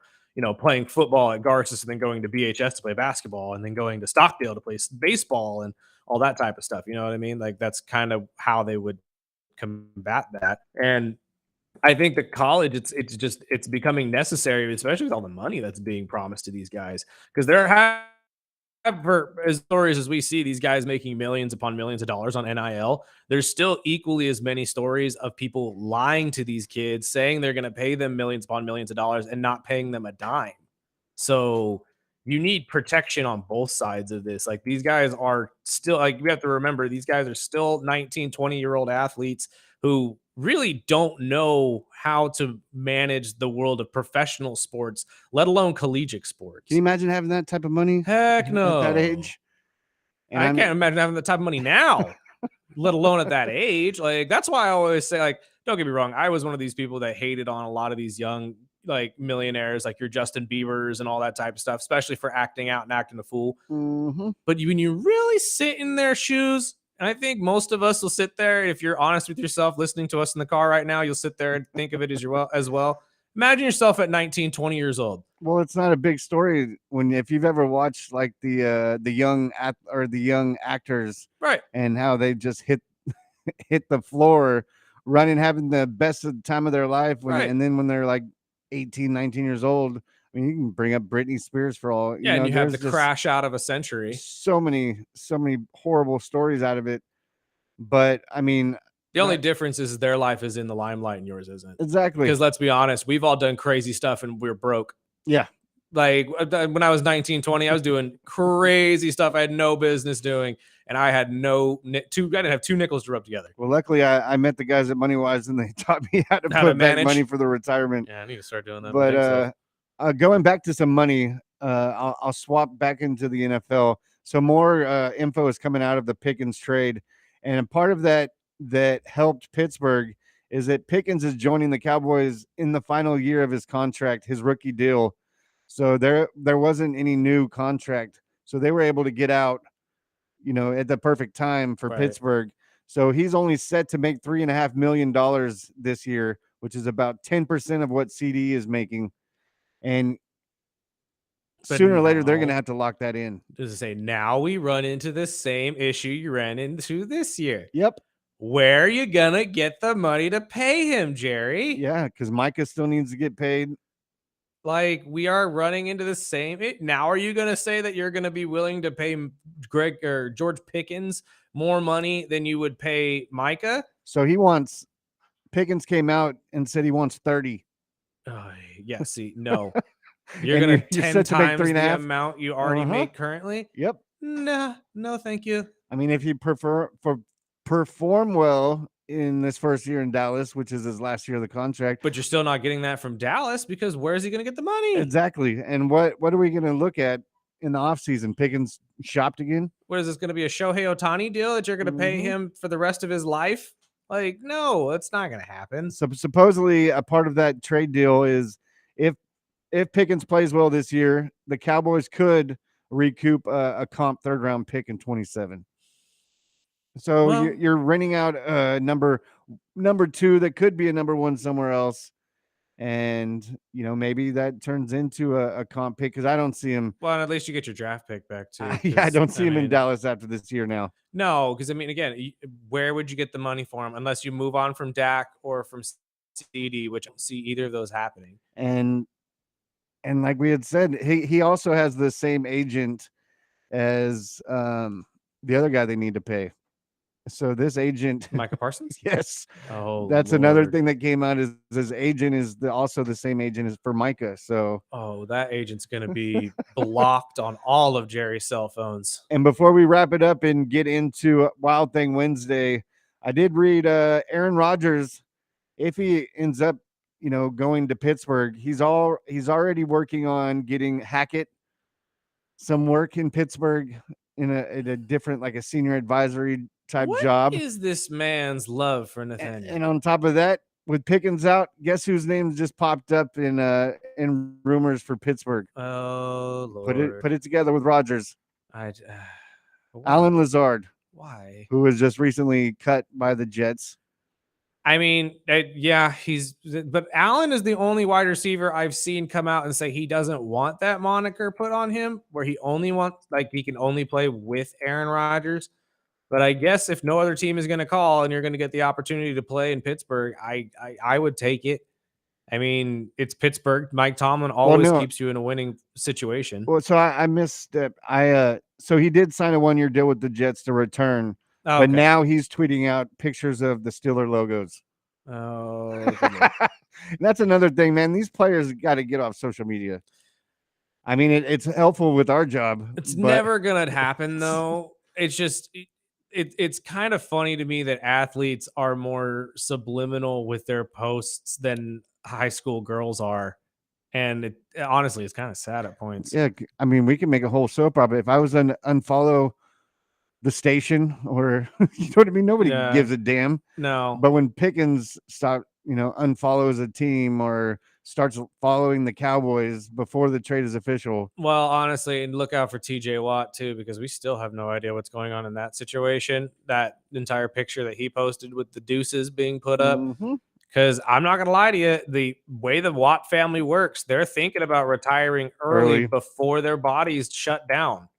playing football at Garces and then going to BHS to play basketball and then going to Stockdale to play baseball and all that type of stuff. You know what I mean? Like that's kind of how they would combat that. And I think the college, it's becoming necessary, especially with all the money that's being promised to these guys, because there have as stories as we see these guys making millions upon millions of dollars on NIL. There's still equally as many stories of people lying to these kids, saying they're going to pay them millions upon millions of dollars and not paying them a dime. So you need protection on both sides of this. Like these guys are still, like, we have to remember, these guys are still 19, 20-year-old athletes who really don't know how to manage the world of professional sports, let alone collegiate sports. Can you imagine having that type of money? Heck no. At that age? And I can't imagine having the type of money now, let alone at that age. Like, that's why I always say, like, don't get me wrong, I was one of these people that hated on a lot of these young, like, millionaires, like your Justin Biebers and all that type of stuff, especially for acting out and acting a fool. Mm-hmm. But when you really sit in their shoes, and I think most of us will sit there, if you're honest with yourself, listening to us in the car right now, you'll sit there and think of it as well. Imagine yourself at 19, 20 years old. Well, it's not a big story if you've ever watched like the young actors, right? And how they just hit the floor running, having the best time of their life, and then when they're like 18, 19 years old. I mean, you can bring up Britney Spears for all. And you have the crash out of a century. So many horrible stories out of it. But I mean, the only difference is their life is in the limelight and yours isn't. Exactly. Because let's be honest, we've all done crazy stuff and we're broke. Yeah. Like when I was 19, 20, I was doing crazy stuff I had no business doing. And I had I didn't have two nickels to rub together. Well, luckily I met the guys at MoneyWise and they taught me how to put back money for the retirement. Yeah, I need to start doing that. But going back to some money, I'll swap back into the NFL. So more info is coming out of the Pickens trade, and a part of that helped Pittsburgh is that Pickens is joining the Cowboys in the final year of his contract, his rookie deal. So there wasn't any new contract, so they were able to get out, at the perfect time for Pittsburgh. So he's only set to make $3.5 million this year, which is about 10% of what CD is making. And sooner or later, they're going to have to lock that in. Does it say, now we run into the same issue you ran into this year? Yep. Where are you going to get the money to pay him, Jerry? Yeah, because Micah still needs to get paid. Like, we are running into the same. Now, are you going to say that you're going to be willing to pay George Pickens more money than you would pay Micah? So Pickens came out and said he wants 30. Yeah, see, no. You're going to 10 times the amount you already make currently? Yep. No, thank you. I mean, if you perform well in this first year in Dallas, which is his last year of the contract. But you're still not getting that from Dallas because where is he going to get the money? Exactly. And what are we going to look at in the offseason? Pickens shopped again? What is this going to be, a Shohei Ohtani deal that you're going to pay him for the rest of his life? Like, no, that's not going to happen. So supposedly a part of that trade deal is if Pickens plays well this year, the Cowboys could recoup a comp third round pick in 27. So Well, you're renting out number 2 that could be a number 1 somewhere else. And, maybe that turns into a comp pick because I don't see him. Well, and at least you get your draft pick back too. I don't see him in Dallas after this year now. No, because again, where would you get the money for him unless you move on from Dak or from CD, which I don't see either of those happening. And like we had said, he also has the same agent as the other guy they need to pay. So this agent, Micah Parsons? Yes. Oh, that's another Lord. thing that came out is his agent is also the same agent as for Micah. So that agent's going to be blocked on all of Jerry's cell phones. And before we wrap it up and get into Wild Thing Wednesday, I did read Aaron Rodgers, if he ends up, going to Pittsburgh, he's already working on getting Hackett some work in Pittsburgh in a different, like a senior advisory type job. What is this man's love for Nathaniel? And on top of that, with Pickens out, guess whose name just popped up in rumors for Pittsburgh? Oh, Lord. Put it together with Rodgers. Alan Lazard. Why? Who was just recently cut by the Jets. Yeah, but Allen is the only wide receiver I've seen come out and say he doesn't want that moniker put on him, where he can only play with Aaron Rodgers. But I guess if no other team is going to call and you're going to get the opportunity to play in Pittsburgh, I would take it. It's Pittsburgh. Mike Tomlin always keeps you in a winning situation. Well, so I missed it. So he did sign a 1-year deal with the Jets to return. Oh, but now he's tweeting out pictures of the Steeler logos. Oh, that's another thing, man. These players got to get off social media. It's helpful with our job. It's never going to happen, though. It's just, it's kind of funny to me that athletes are more subliminal with their posts than high school girls are. And honestly, it's kind of sad at points. Yeah. We can make a whole soap opera. If I was an unfollow the station or you know what I mean? Nobody gives a damn. No. But when Pickens unfollows a team or starts following the Cowboys before the trade is official. Well, honestly, and look out for TJ Watt too, because we still have no idea what's going on in that situation. That entire picture that he posted with the deuces being put up. Because I'm not going to lie to you, the way the Watt family works, they're thinking about retiring early before their bodies shut down.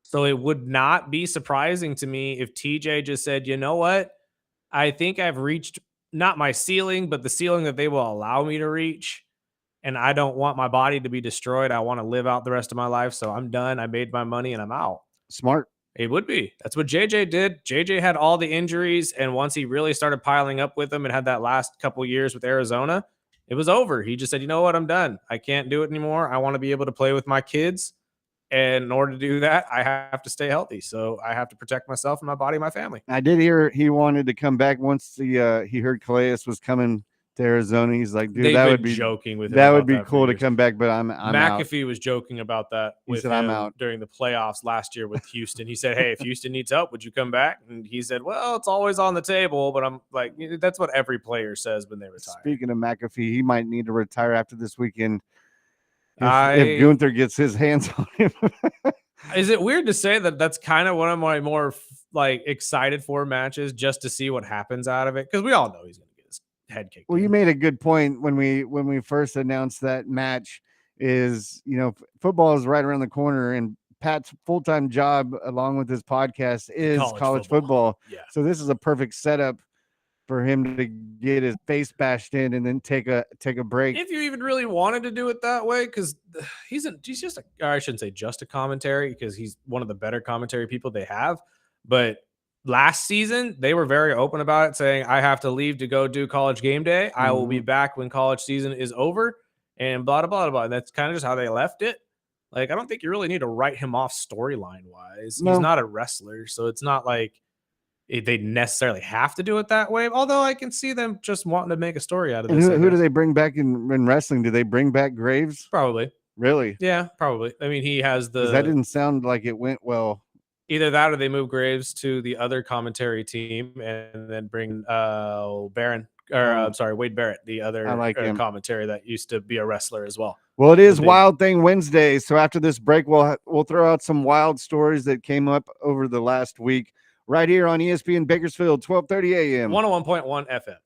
So it would not be surprising to me if TJ just said, you know what? I think I've reached not my ceiling, but the ceiling that they will allow me to reach. And I don't want my body to be destroyed. I want to live out the rest of my life. So I'm done. I made my money and I'm out. Smart. It would be. That's what JJ did. JJ had all the injuries. And once he really started piling up with them and had that last couple years with Arizona, it was over. He just said, you know what? I'm done. I can't do it anymore. I want to be able to play with my kids. And in order to do that, I have to stay healthy. So I have to protect myself and my body and my family. I did hear he wanted to come back once he heard Calais was coming to Arizona. He's like, dude, that would be joking with him. That would be cool to come back, but I'm McAfee out. was joking about that with him him out during the playoffs last year with Houston. He said, hey, if Houston needs help, would you come back? And he said, well, it's always on the table. But I'm like, that's what every player says when they retire. Speaking of McAfee, he might need to retire after this weekend if Gunther gets his hands on him. Is it weird to say that that's kind of one of my more excited for matches just to see what happens out of it? Because we all know he's going to get his head kicked. Well, you made a good point when we first announced that match is, football is right around the corner and Pat's full-time job along with his podcast is college football. Yeah. So this is a perfect setup for him to get his face bashed in and then take a break. If you even really wanted to do it that way, because he's just I shouldn't say just a commentary, because he's one of the better commentary people they have. But last season, they were very open about it, saying, I have to leave to go do College Game Day. I will be back when college season is over, and blah, blah, blah, blah. And that's kind of just how they left it. I don't think you really need to write him off storyline-wise. No. He's not a wrestler, so it's not like they necessarily have to do it that way. Although I can see them just wanting to make a story out of And this. who do they bring back in wrestling? Do they bring back Graves? Probably. Really? Yeah, probably. I mean, he has Because that didn't sound like it went well. either that or they move Graves to the other commentary team and then bring Barron Wade Barrett, the other him. commentary that used to be a wrestler as well. Well, it is Wild Thing Wednesday, so after this break, we'll throw out some wild stories that came up over the last week right here on ESPN Bakersfield, 12:30 a.m. 101.1 FM.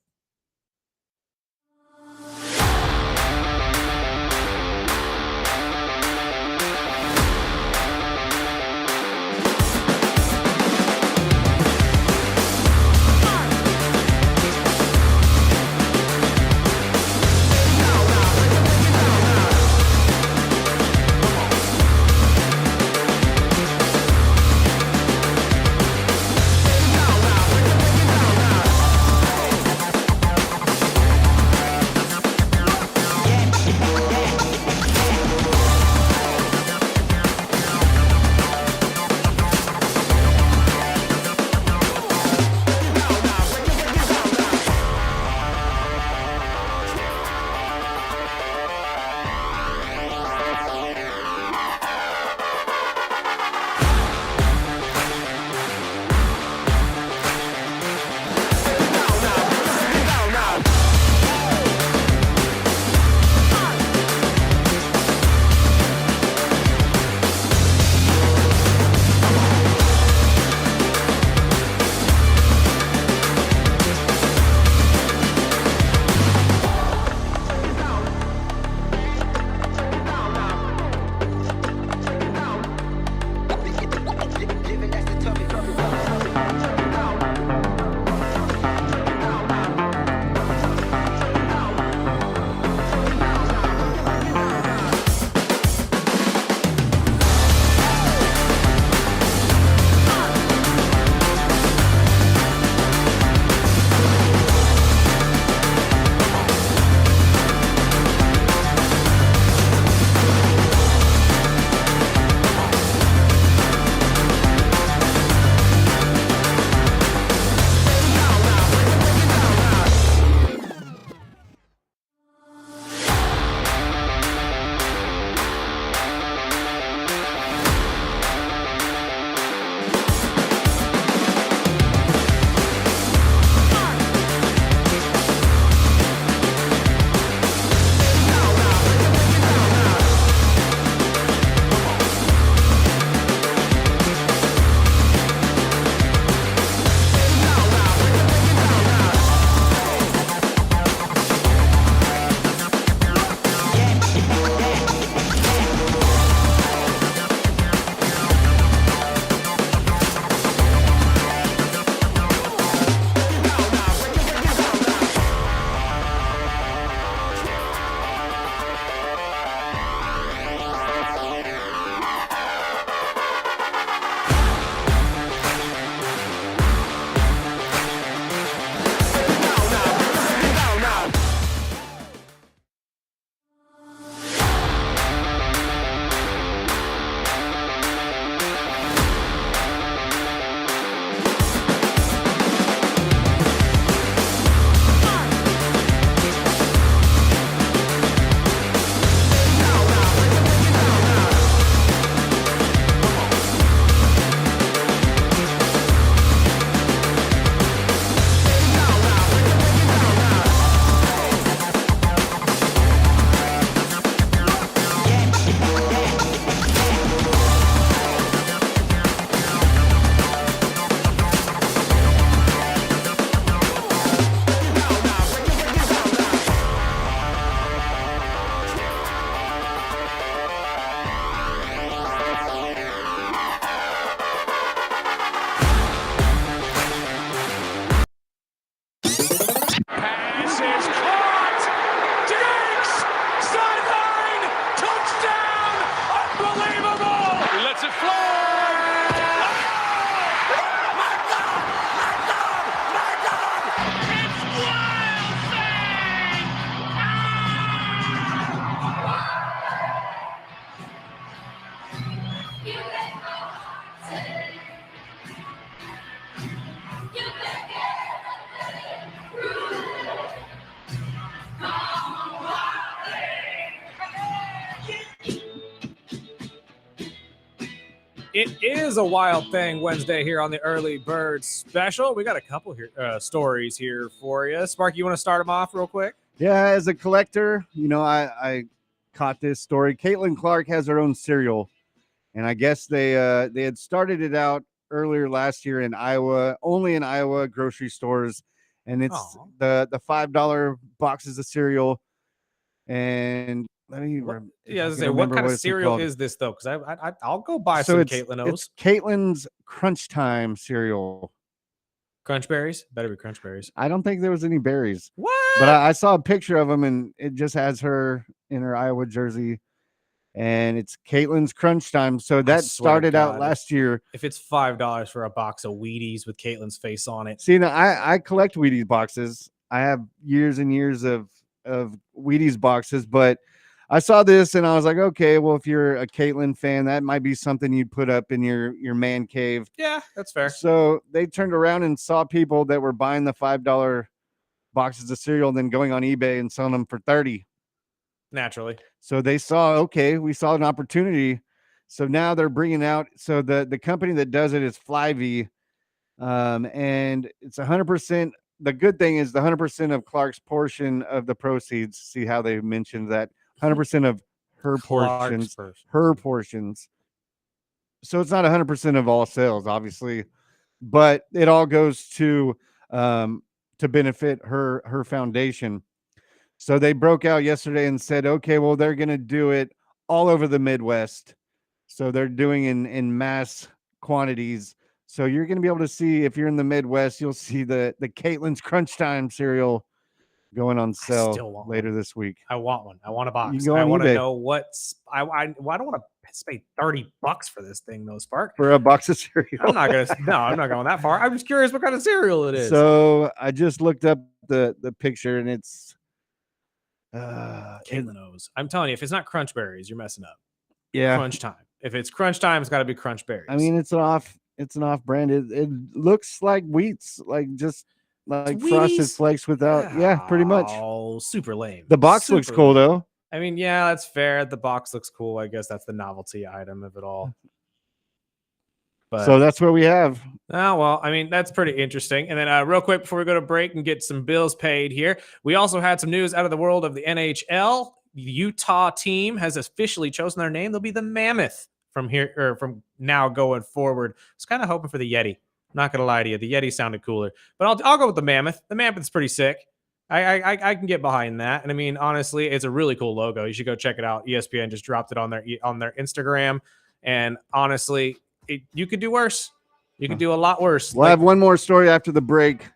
is a Wild Thing Wednesday here on the Early Bird Special. We got a couple here stories here for you. Sparky, you want to start them off real quick? Yeah, as a collector, I caught this story. Caitlin Clark has her own cereal, and I guess they had started it out earlier last year in Iowa, only in Iowa grocery stores, and it's the $5 boxes of cereal. And let me what kind of cereal is this though? Because I'll go buy some Caitlin O's. It's Caitlin's Crunch Time cereal. Crunch berries? Better be crunch berries. I don't think there was any berries. What? But I saw a picture of them, and it just has her in her Iowa jersey, and it's Caitlin's Crunch Time. So that started out last year. If it's $5 for a box of Wheaties with Caitlin's face on it. See, now I collect Wheaties boxes. I have years and years of Wheaties boxes, but I saw this and I was like, okay, well, if you're a Caitlin fan, that might be something you'd put up in your man cave. Yeah, that's fair. So they turned around and saw people that were buying the $5 boxes of cereal and then going on eBay and selling them for $30. Naturally. So they saw, okay, we saw an opportunity. So now they're bringing out, so the company that does it is Flyvee, and it's 100%. The good thing is the 100% of Clark's portion of the proceeds. See how they mentioned that 100% of her portions. So it's not 100% of all sales, obviously, but it all goes to benefit her foundation. So they broke out yesterday and said, okay, well, they're going to do it all over the Midwest. So they're doing in mass quantities. So you're going to be able to see, if you're in the Midwest, you'll see the Caitlin's Crunch Time cereal going on sale later this week. I want one. I want a box. I want to know I don't want to pay $30 for this thing, though, Spark. For a box of cereal. I'm not going that far. I'm just curious what kind of cereal it is. So I just looked up the picture, and it's Caitlin O's. I'm telling you, if it's not Crunch Berries, you're messing up. Yeah. Crunch Time. If it's Crunch Time, it's got to be Crunch Berries. I mean, it's an off brand. It looks like Wheats, like Frosted Flakes without. Yeah, pretty much. Oh, super lame. The box looks cool though. I mean, yeah, that's fair. The box looks cool. I guess that's the novelty item of it all. But, so that's what we have. Oh, well, I mean, that's pretty interesting. And then real quick before we go to break and get some bills paid here, we also had some news out of the world of the NHL. The Utah team has officially chosen their name. They'll be the Mammoth from here, or from now going forward. I was kind of hoping for the Yeti. I'm not gonna lie to you, the Yeti sounded cooler, but I'll go with the Mammoth. The Mammoth's pretty sick. I can get behind that. And I mean, honestly, it's a really cool logo. You should go check it out. ESPN just dropped it on their Instagram. And honestly, you could do worse. You could do a lot worse. We'll have one more story after the break.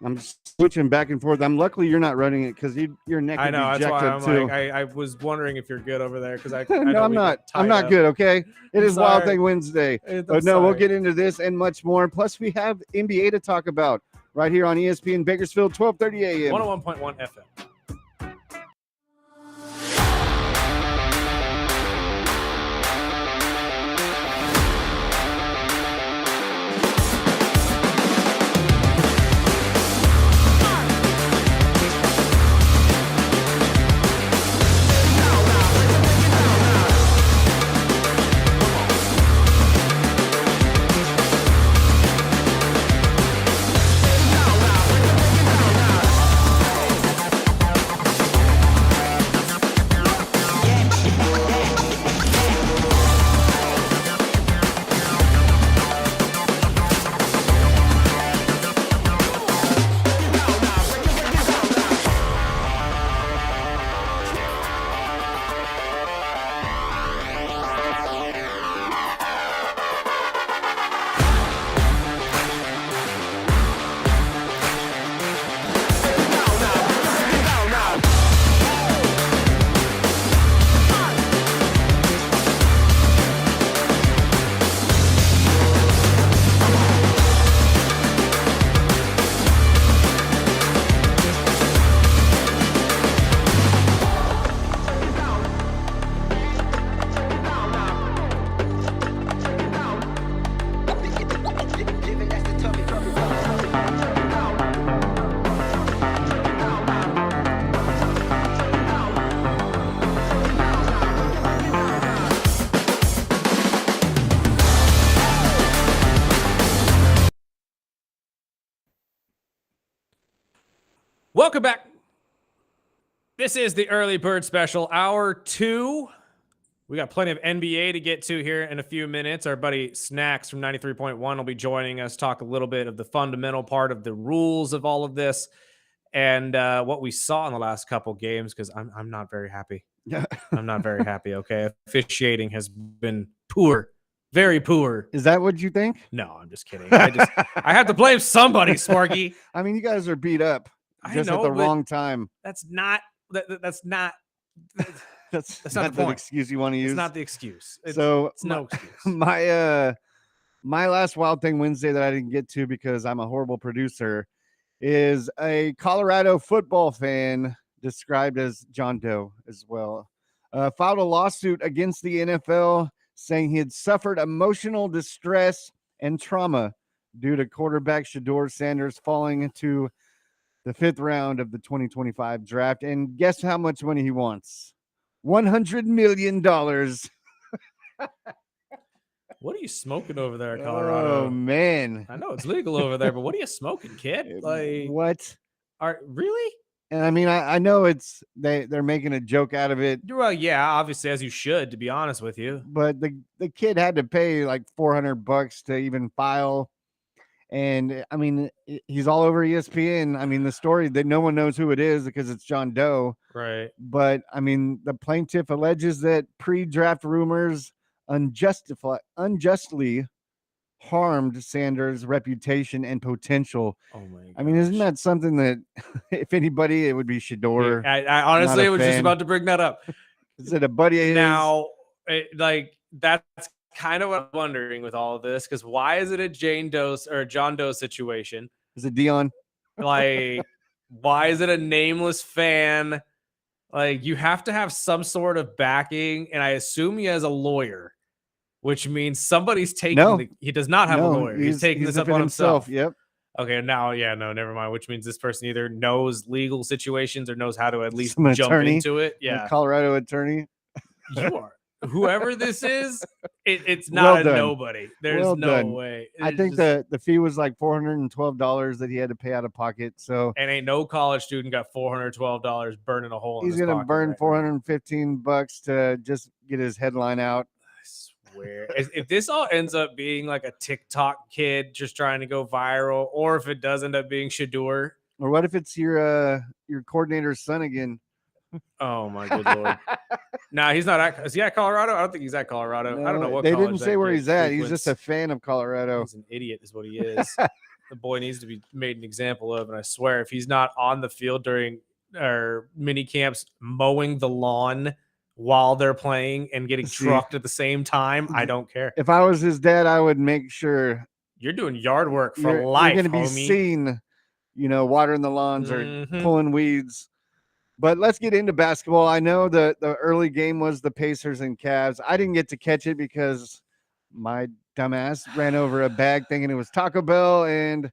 I'm switching back and forth. Luckily you're not running it because your neck. I know. Be that's why up I'm too. like, I was wondering if you're good over there because I no, I'm not. I'm not good. Okay, it is Wild Thing Wednesday. But no, we'll get into this and much more. Plus, we have NBA to talk about right here on ESPN Bakersfield, 12:30 a.m. 101.1 FM. Welcome back. This is the Early Bird Special, Hour 2. We got plenty of NBA to get to here in a few minutes. Our buddy Snacks from 93.1 will be joining us, talk a little bit of the fundamental part of the rules of all of this and what we saw in the last couple games, because I'm not very happy. I'm not very happy, okay? Officiating has been poor, very poor. Is that what you think? No, I'm just kidding. I have to blame somebody, Sparky. I mean, you guys are beat up I just know, at the but wrong time. That's not that's not That's not not the the point. excuse you want to use. It's not the excuse. It's So no excuse. my last Wild Thing Wednesday that I didn't get to because I'm a horrible producer is a Colorado football fan described as John Doe as well. Filed a lawsuit against the NFL saying he had suffered emotional distress and trauma due to quarterback Shedeur Sanders falling into the 5th round of the 2025 draft. And guess how much money he wants? $100 million. What are you smoking over there, Colorado? Oh, man. I know it's legal over there, but what are you smoking, kid? Like, what? Really? And I mean, I know it's they're making a joke out of it. Well, yeah, obviously, as you should, to be honest with you. But the kid had to pay like $400 to even file. And I mean, he's all over ESPN. I mean, the story that no one knows who it is because it's John Doe. Right. But I mean, the plaintiff alleges that pre-draft rumors unjustly harmed Sanders' reputation and potential. Oh my God. I mean, isn't that something that if anybody, it would be Shedeur? I honestly was just about to bring that up. Is it a buddy of his? Now, that's kind of what I'm wondering with all of this, because why is it a Jane Doe or a John Doe situation? Is it Dion? Like, why is it a nameless fan? Like, you have to have some sort of backing, and I assume he has a lawyer, which means somebody's taking he does not have a lawyer. He's taking this up on himself. Yep. Okay, now, never mind. Which means this person either knows legal situations or knows how to at least Some jump attorney, into it. Yeah, a Colorado attorney. You are. Whoever this is, it's Well not a done. nobody. There's Well no done. way. I think the fee was like $412 that he had to pay out of pocket. So and ain't no college student got $412 burning a hole in he's his gonna pocket burn right now. $415 to just get his headline out. I swear. If this all ends up being like a TikTok kid just trying to go viral, or if it does end up being Shedeur. Or what if it's your coordinator's son again? Oh my good lord! Nah, he's not. Is he at Colorado? I don't think he's at Colorado. I don't know what they college didn't that say where kid he's at. He's frequents. just a fan of Colorado. He's an idiot, is what he is. The boy needs to be made an example of, and I swear, if he's not on the field during our mini camps mowing the lawn while they're playing and getting trucked at the same time, I don't care. If I was his dad, I would make sure You're doing yard work for life. You're going to be seen, watering the lawns or pulling weeds. But let's get into basketball. I know the early game was the Pacers and Cavs. I didn't get to catch it because my dumbass ran over a bag thinking it was Taco Bell, and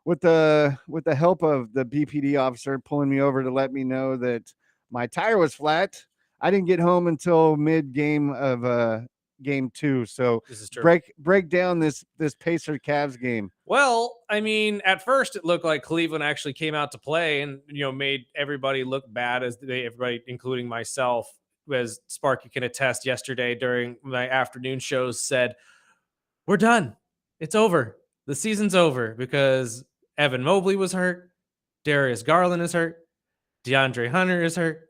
with the help of the BPD officer pulling me over to let me know that my tire was flat, I didn't get home until mid game of game 2. So this is true. break down this Pacer Cavs game. Well, I mean, at first it looked like Cleveland actually came out to play and made everybody look bad, everybody, including myself, as Sparky can attest yesterday during my afternoon shows, said, we're done. It's over. The season's over because Evan Mobley was hurt. Darius Garland is hurt. DeAndre Hunter is hurt.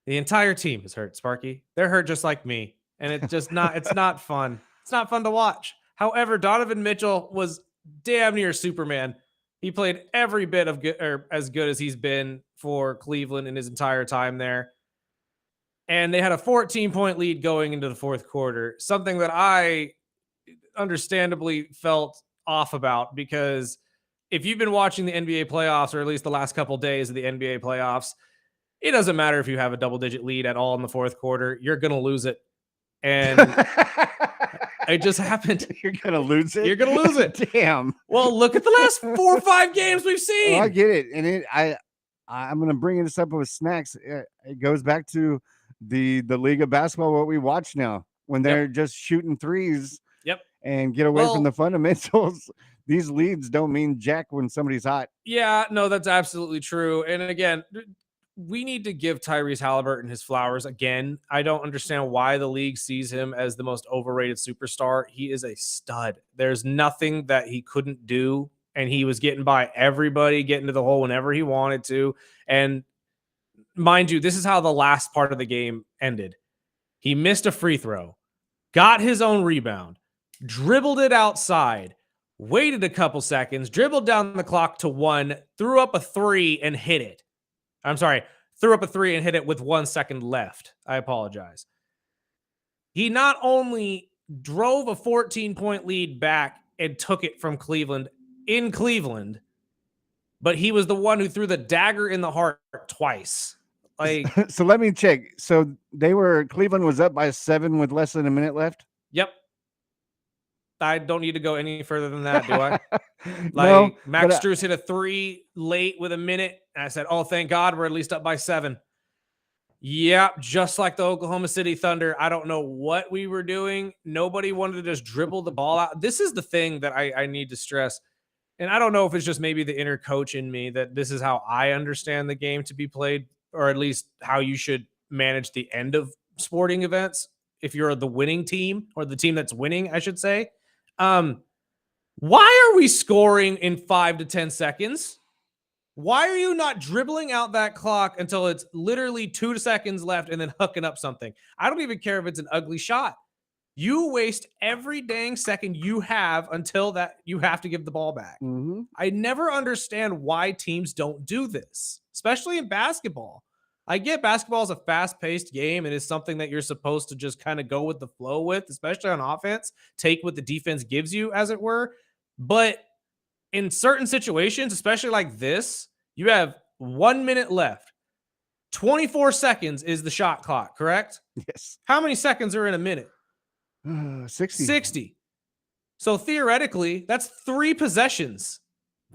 The entire team is hurt, Sparky. They're hurt just like me. And it's just not, it's not fun. It's not fun to watch. However, Donovan Mitchell was damn near Superman. He played every bit of good, or as good as he's been for Cleveland in his entire time there. And they had a 14-point lead going into the fourth quarter, something that I understandably felt off about, because if you've been watching the NBA playoffs, or at least the last couple days of the NBA playoffs, it doesn't matter if you have a double-digit lead at all in the fourth quarter. You're going to lose it. And it just happened. You're going to lose it? You're going to lose it. Damn. Well, look at the last 4 or 5 games we've seen. Oh, I get it. And I'm going to bring this up with Snacks. It goes back to the League of Basketball, what we watch now, when they're just shooting threes. Yep. And get away from the fundamentals. these leads don't mean jack when somebody's hot. Yeah, no, that's absolutely true. And again, we need to give Tyrese Halliburton his flowers again. I don't understand why the league sees him as the most overrated superstar. He is a stud. There's nothing that he couldn't do, and he was getting by everybody, getting to the hole whenever he wanted to. And mind you, this is how the last part of the game ended. He missed a free throw, got his own rebound, dribbled it outside, waited a couple seconds, dribbled down the clock to 1, threw up a 3 and hit it. I'm sorry, threw up a 3 and hit it with 1 second left. I apologize. He not only drove a 14-point lead back and took it from Cleveland in Cleveland, but he was the one who threw the dagger in the heart twice. Like, So let me check. So Cleveland was up by 7 with less than a minute left. yep. I don't need to go any further than that, do I? No, Max but, Strus hit a 3 late with a minute, and I said, oh, thank God we're at least up by 7. Yeah, just like the Oklahoma City Thunder. I don't know what we were doing. Nobody wanted to just dribble the ball out. This is the thing that I need to stress. And I don't know if it's just maybe the inner coach in me that this is how I understand the game to be played, or at least how you should manage the end of sporting events if you're the winning team, or the team that's winning, I should say. Why are we scoring in 5 to 10 seconds? Why are you not dribbling out that clock until it's literally 2 seconds left and then hooking up something? I don't even care if it's an ugly shot. You waste every dang second you have until that you have to give the ball back. mm-hmm. I never understand why teams don't do this, especially in basketball. I get basketball is a fast-paced game and it's something that you're supposed to just kind of go with the flow with, especially on offense, take what the defense gives you, as it were. But in certain situations, especially like this, you have 1 minute left. 24 seconds is the shot clock, correct? Yes. How many seconds are in a minute? 60. 60. So theoretically, that's 3 possessions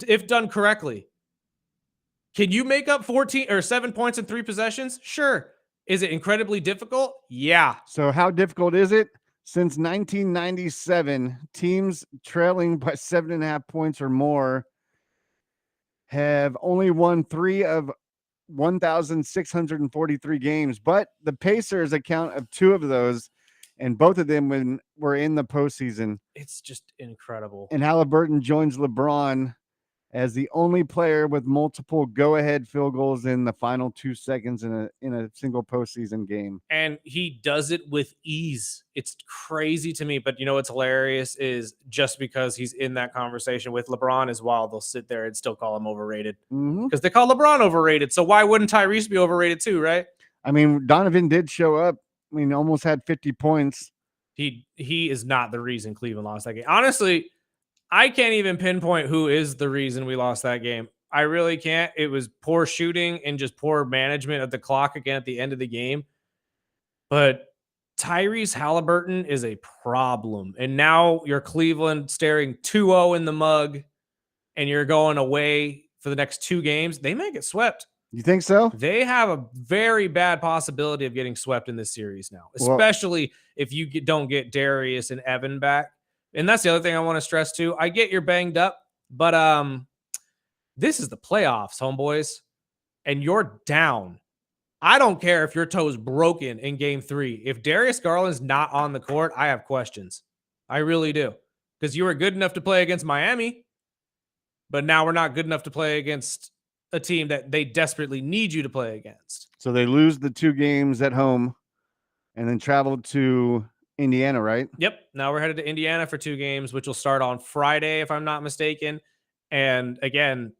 if done correctly. Can you make up 14 or 7 points in 3 possessions? Sure. Is it incredibly difficult? Yeah. So how difficult is it? Since 1997, teams trailing by 7.5 points or more have only won 3 of 1,643 games, but the Pacers account of 2 of those, and both of them were in the postseason. It's just incredible. And Halliburton joins LeBron as the only player with multiple go-ahead field goals in the final 2 seconds in a single postseason game. And he does it with ease. It's crazy to me. But you know what's hilarious is just because he's in that conversation with LeBron as well, they'll sit there and still call him overrated because they call LeBron overrated. So why wouldn't Tyrese be overrated too, right? I mean, Donovan did show up. I mean, almost had 50 points. He is not the reason Cleveland lost that game. Honestly, I can't even pinpoint who is the reason we lost that game. I really can't. It was poor shooting and just poor management of the clock again at the end of the game. But Tyrese Halliburton is a problem. And now you're Cleveland staring 2-0 in the mug, and you're going away for the next 2 games. They may get swept. You think so? They have a very bad possibility of getting swept in this series now, especially if you don't get Darius and Evan back. And that's the other thing I want to stress too. I get you're banged up, but this is the playoffs, homeboys, and you're down. I don't care if your toe's broken in game 3. If Darius Garland's not on the court, I have questions. I really do. Because you were good enough to play against Miami, but now we're not good enough to play against a team that they desperately need you to play against. So they lose the 2 games at home and then travel to Indiana, right? Yep. Now we're headed to Indiana for 2 games, which will start on Friday, if I'm not mistaken. And again,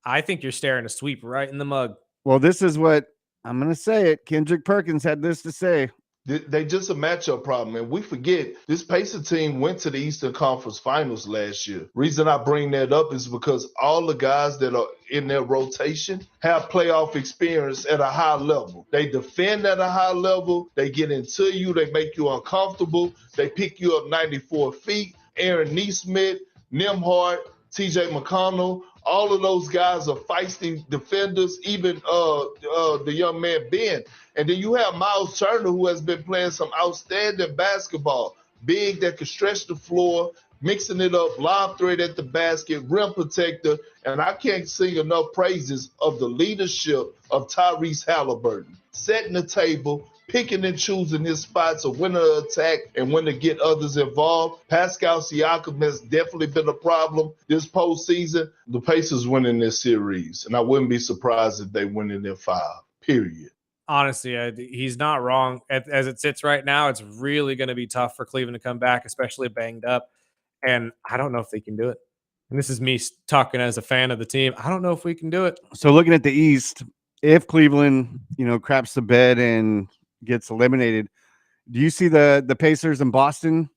I think you're staring a sweep right in the mug. Well, this is what I'm going to say it. Kendrick Perkins had this to say. They just a matchup problem. And we forget this Pacer team went to the Eastern Conference Finals last year. Reason I bring that up is because all the guys that are in their rotation have playoff experience at a high level. They defend at a high level. They get into you. They make you uncomfortable. They pick you up 94 feet. Aaron Nesmith, Nembhard, TJ McConnell, all of those guys are feisty defenders, even the young man Ben. And then you have Miles Turner, who has been playing some outstanding basketball, big that can stretch the floor, mixing it up, lob threat at the basket, rim protector, and I can't sing enough praises of the leadership of Tyrese Halliburton, setting the table, picking and choosing his spots of when to attack and when to get others involved. Pascal Siakam has definitely been a problem this postseason. The Pacers winning this series, and I wouldn't be surprised if they win in their 5, period. Honestly, he's not wrong. As it sits right now, it's really going to be tough for Cleveland to come back, especially banged up. And I don't know if they can do it. And this is me talking as a fan of the team. I don't know if we can do it. So looking at the East, if Cleveland, craps the bed and gets eliminated, do you see the Pacers in Boston?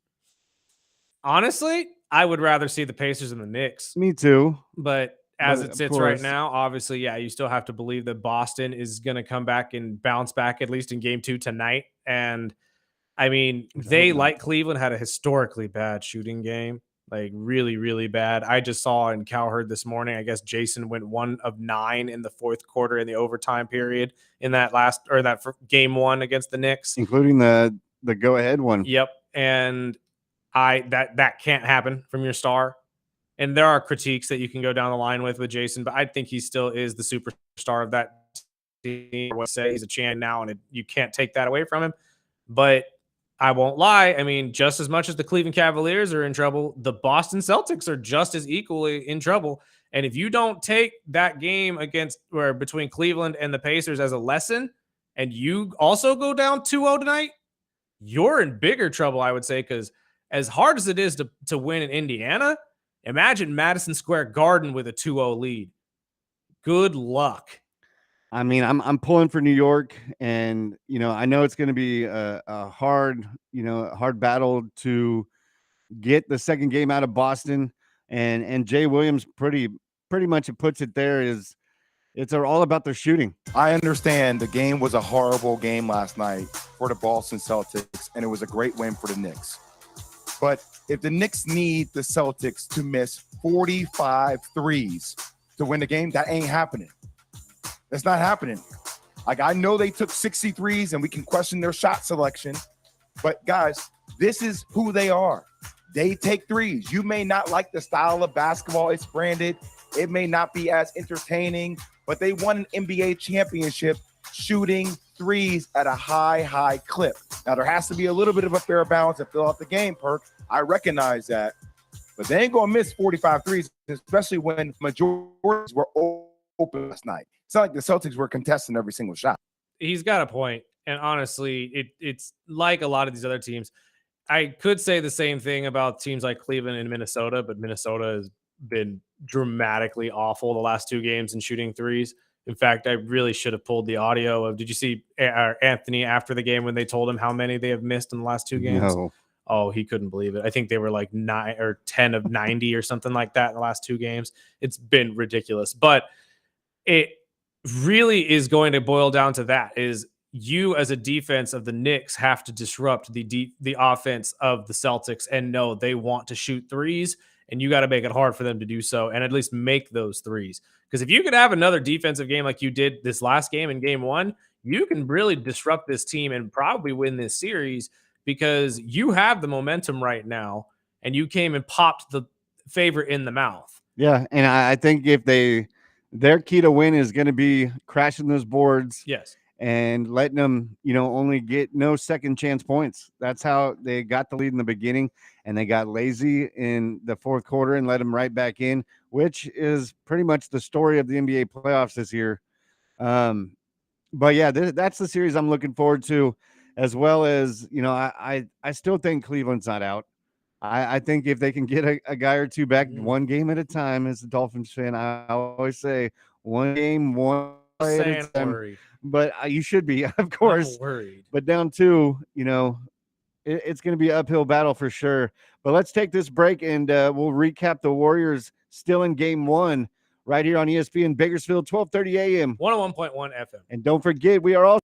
Honestly, I would rather see the Pacers and the Knicks. Me too. But as But it of sits right course- now, obviously, yeah, you still have to believe that Boston is going to come back and bounce back at least in game 2 tonight. And I mean, they, like Cleveland, had a historically bad shooting game, like really, really bad. I just saw in Cowherd this morning, I guess Jason went 1 of 9 in the fourth quarter in the overtime period in that game 1 against the Knicks, including the go ahead one. Yep. And that can't happen from your star. And there are critiques that you can go down the line with Jason, but I think he still is the superstar of that team. I would say he's a champion now, and you can't take that away from him. But I won't lie. I mean, just as much as the Cleveland Cavaliers are in trouble, the Boston Celtics are just as equally in trouble. And if you don't take that game between Cleveland and the Pacers as a lesson, and you also go down 2-0 tonight, you're in bigger trouble, I would say, because as hard as it is to win in Indiana, imagine Madison Square Garden with a 2-0 lead. Good luck. I mean, I'm pulling for New York, and I know it's going to be a hard battle to get the second game out of Boston, and Jay Williams pretty much puts it there is it's all about their shooting. I understand the game was a horrible game last night for the Boston Celtics, and it was a great win for the Knicks. But if the Knicks need the Celtics to miss 45 threes to win the game, that ain't happening. That's not happening. Like, I know they took 63s and we can question their shot selection, but guys, this is who they are. They take threes. You may not like the style of basketball it's branded. It may not be as entertaining, but they won an NBA championship shooting threes at a high clip. Now, there has to be a little bit of a fair balance to fill out the game, Perk. I recognize that, but they ain't going to miss 45 threes, especially when majorities were open last night. It's not like the Celtics were contesting every single shot. He's got a point. And honestly, it's like a lot of these other teams. I could say the same thing about teams like Cleveland and Minnesota, but Minnesota has been dramatically awful the last 2 games in shooting threes. In fact, I really should have pulled the audio did you see Anthony after the game when they told him how many they have missed in the last 2 games? No. Oh, he couldn't believe it. I think they were like 9 or 10 of 90 or something like that in the last 2 games. It's been ridiculous. But it really is going to boil down to that is you as a defense of the Knicks have to disrupt the offense of the Celtics and know they want to shoot threes, and you got to make it hard for them to do so and at least make those threes. Because if you could have another defensive game like you did this last game in game 1, you can really disrupt this team and probably win this series because you have the momentum right now and you came and popped the favorite in the mouth. Yeah, and I think if their key to win is going to be crashing those boards. Yes. And letting them, only get no second chance points. That's how they got the lead in the beginning, and they got lazy in the fourth quarter and let them right back in, which is pretty much the story of the NBA playoffs this year. But yeah, that's the series I'm looking forward to, as well as, I still think Cleveland's not out. I think if they can get a guy or two back one game at a time, as a Dolphins fan, I always say one game, one play at a time. Worried. But you should be, of course. I'm worried. But down 2, it's going to be an uphill battle for sure. But let's take this break, and we'll recap the Warriors still in game 1 right here on ESPN Bakersfield, 12:30 a.m. 101.1 FM. And don't forget, we are all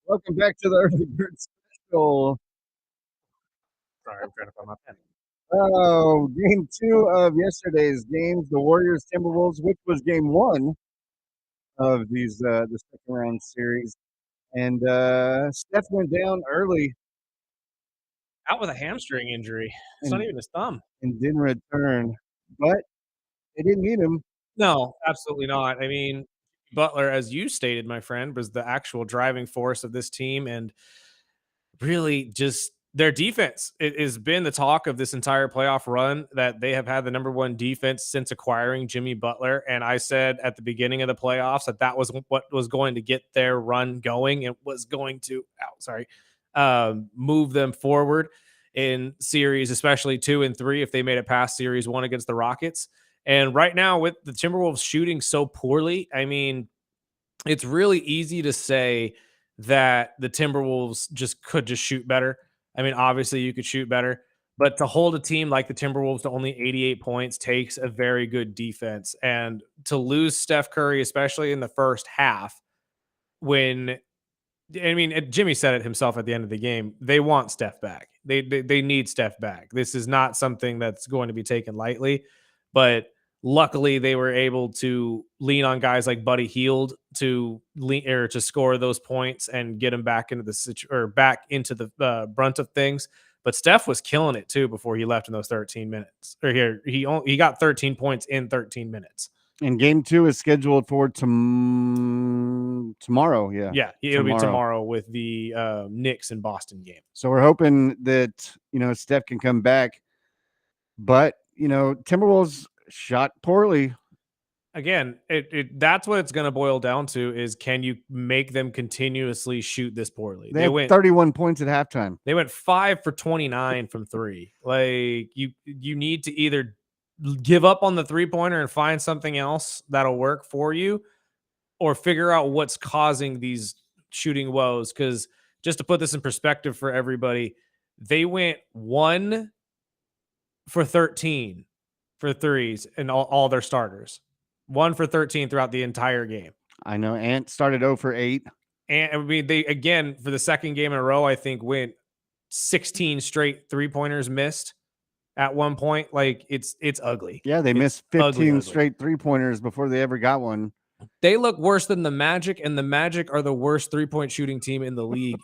Welcome back to the Early Bird Special. Sorry, I'm trying to find my pen. Oh, game 2 of yesterday's games, the Warriors Timberwolves, which was game 1 of these the second round series. And Steph went down early Out with a hamstring injury. It's not and, even his thumb. and didn't return, but they didn't need him. No, absolutely not. I mean, Butler, as you stated, my friend, was the actual driving force of this team, and really just their defense. It has been the talk of this entire playoff run that they have had the number one defense since acquiring Jimmy Butler. And I said at the beginning of the playoffs that that was what was going to get their run going. It was going to, move them forward in series, especially 2 and 3, if they made it past series 1 against the Rockets. And right now, with the Timberwolves shooting so poorly, I mean, it's really easy to say that the Timberwolves could just shoot better. I mean, obviously you could shoot better, but to hold a team like the Timberwolves to only 88 points takes a very good defense. And to lose Steph Curry, especially in the first half, when I mean, Jimmy said it himself at the end of the game. They want Steph back. They need Steph back. This is not something that's going to be taken lightly, but luckily they were able to lean on guys like Buddy Hield to lean or to score those points and get him back into back into the brunt of things. But Steph was killing it too before he left in those 13 minutes. Or here he got 13 points in 13 minutes. And game 2 is scheduled for tomorrow. Yeah, it'll be tomorrow with the Knicks and Boston game. So we're hoping that, Steph can come back. But, Timberwolves shot poorly. Again, that's what it's going to boil down to is can you make them continuously shoot this poorly? They went 31 points at halftime. They went 5 for 29 from 3. Like you need to either give up on the 3-pointer and find something else that'll work for you, or figure out what's causing these shooting woes. Because just to put this in perspective for everybody, they went 1 for 13 for threes and all their starters. 1 for 13 throughout the entire game. I know. Ant started 0 for 8. And I mean, they again for the second game in a row, I think went 16 straight 3-pointers missed at one point. Like it's ugly. Yeah, they missed 15 ugly. straight 3-pointers before they ever got one. They look worse than the Magic, and the Magic are the worst 3-point shooting team in the league.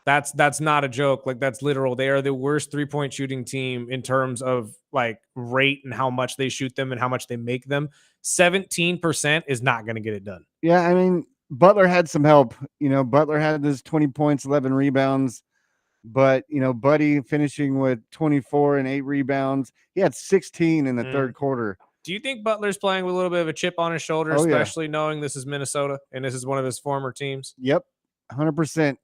That's not a joke. Like that's literal. They are the worst 3-point shooting team in terms of like rate and how much they shoot them and how much they make them. 17% is not going to get it done. Yeah, I mean, Butler had some help. Butler had his 20 points, 11 rebounds. But, Buddy finishing with 24 and 8 rebounds. He had 16 in the third quarter. Do you think Butler's playing with a little bit of a chip on his shoulder, especially knowing this is Minnesota and this is one of his former teams? Yep, 100%.